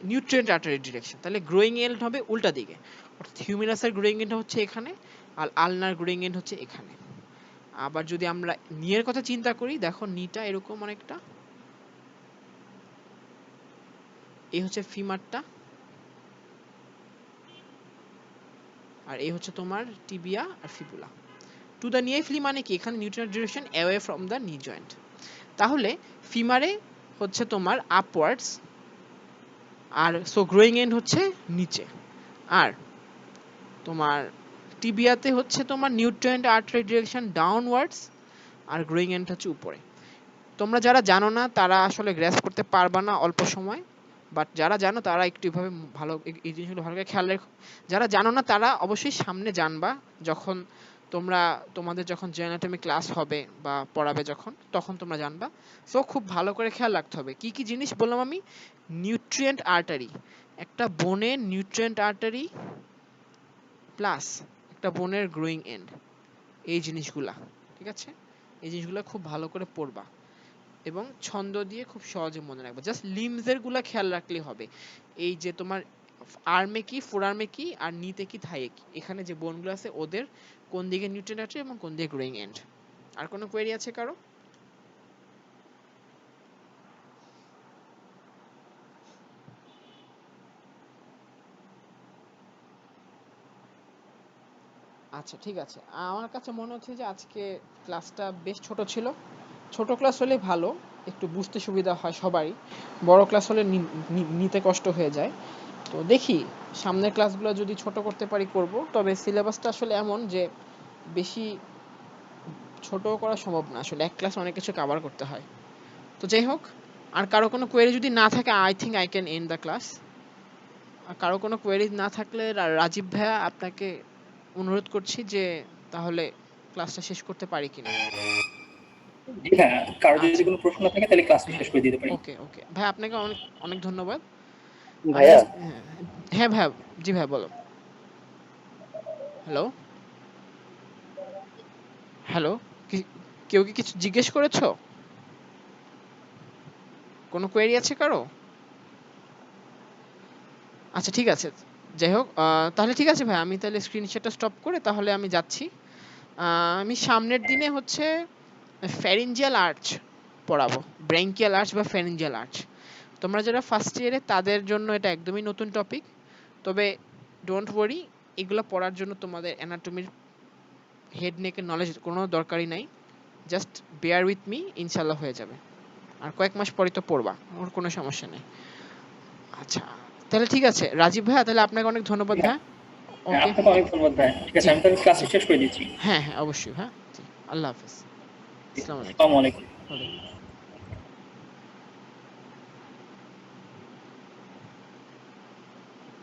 নিউট্রিয়েন্ট আর্টারির ডিরেকশন। তাহলে গ্রোয়িং এন্ড হবে উল্টা দিকে, অর্থাৎ হিউমেরাসের গ্রোয়িং এন্ড হচ্ছে এখানে আর আলনার গ্রোয়িং এন্ড হচ্ছে এখানে। আবার যদি আমরা নিয়ের কথা চিন্তা করি, দেখো নিটা এরকম অনেকটা, এই হচ্ছে ফিমারটা আর এই হচ্ছে তোমার টিবিয়া আর fibula. To the knee flee মানে কি এখানে nutrient direction away from the knee joint, তাহলে ফিমারে হচ্ছে তোমার আপওয়ার্ডস আর সো গ্রোয়িং এন্ড হচ্ছে নিচে, আর তোমার টিবিয়াতে হচ্ছে তোমার নিউট্রিয়েন্ট আর্টারি ডিরেকশন ডাউনওয়ার্ডস আর গ্রোয়িং এন্ড হচ্ছে উপরে। তোমরা যারা জানো না তারা আসলে গ্র্যাস করতে পারবা না অল্প সময়, বাট যারা জানো তারা একটু এভাবে ভালো এই জিনিসগুলো ভালো করে খেয়াল রেখো। যারা জানো না তারা অবশ্যই সামনে জানবা, যখন তোমরা তোমাদের যখন অ্যানাটমি ক্লাস হবে বা পড়াবে যখন, তখন তোমরা জানবা। সো খুব ভালো করে খেয়াল রাখতে হবে কি কি জিনিস বললাম আমি, নিউট্রিয়েন্ট আর্টারি, একটা বোনের নিউট্রিয়েন্ট আর্টারি প্লাস একটা বোনের গ্রোয়িং এন্ড, এই জিনিসগুলা, ঠিক আছে। এই জিনিসগুলো খুব ভালো করে পড়বা এবং ছন্দ দিয়ে খুব সহজে মনে রাখবে, জাস্ট লিমসের গুলা খেয়াল রাখলেই হবে। এই যে তোমার আর্মে কি, ফোর আর্মে কি, আর নিতে কি, থাইয়ে কি, এখানে যে বোনগুলো আছে ওদের কোন দিকে নিউট্রিয়েন্ট আছে এবং কোন দিকে গ্রোয়িং এন্ড। আর কোনো কোয়েরি আছে কারো? আচ্ছা ঠিক আছে, আমার কাছে মনে হচ্ছে যে আজকে ক্লাসটা বেশ ছোট ছিল। ছোট ক্লাস হলে ভালো, একটু বুঝতে সুবিধা হয় সবারই, বড় ক্লাস হলে নিতে কষ্ট হয়ে যায়। তো দেখি সামনের ক্লাসগুলো যদি ছোট করতে পারি করব, তবে সিলেবাসটা আসলে এমন যে বেশি ছোট করা সম্ভব না, আসলে এক ক্লাস অনেক কিছু কভার করতে হয়। তো যাই হোক, আর কারো কোনো কোয়েরি যদি না থাকে, I think I can end the class. আর কারো কোনো কোয়েরি না থাকলে রাজীব ভাইয়া আপনাকে অনুরোধ করছি যে তাহলে ক্লাসটা শেষ করতে পারি কিনা। জি হ্যাঁ, কারো যদি আচ্ছা কোনো প্রশ্ন থাকে তাহলে ক্লাসটা হ্যাঁ, শেষ করে দিতে পারি। ওকে ওকে ভাই, আপনাকে অনেক অনেক ধন্যবাদ। আমি ভাইয়া জাস্ট হ্যাঁ হ্যাঁ ভাইয়া, জি ভাইয়া বলো। হ্যালো হ্যালো, কেউ কি কিছু জিজ্ঞেস করেছো? কোনো কোয়েরি আছে কারো? আচ্ছা ঠিক আছে, যাই হোক তাহলে ঠিক আছে ভাই, আমি তাহলে স্ক্রিন শেয়ারটা স্টপ করে তাহলে আমি যাচ্ছি। আমি সামনের দিনে হচ্ছে ফ্যারিঞ্জিয়াল আর্চ পড়াবো, ব্রেঙ্কিয়াল আর্চ বা ফ্যারিঞ্জিয়াল আর্চ। তোমরা যারা ফার্স্ট ইয়ারে তাদের জন্য এটা একদমই নতুন টপিক, তবে ডোন্ট ওয়ারি, এগুলো পড়ার জন্য তোমাদের অ্যানাটমির হেড নেকের নলেজ কোনো দরকারই নাই, জাস্ট বেয়ার উইথ মি, ইনশাল্লাহ হয়ে যাবে। আর কয়েক মাস পরে তো পড়বা, ওর কোনো সমস্যা নেই। আচ্ছা তাহলে ঠিক আছে রাজীব ভাইয়া, তাহলে আপনাকে অনেক ধন্যবাদ ভাইয়া। হ্যাঁ, ওকে, আপনাকে অনেক ধন্যবাদ ভাই। ঠিক আছে, জি আমি তাহলে ক্লাসটা জি, শেষ করে দিচ্ছি। হ্যাঁ হ্যাঁ অবশ্যই, হ্যাঁ জি, আল্লাহ হাফেজ, জি, আসসালামু আলাইকুম। আসসালামু আলাইকুম। ওয়ালাইকুম।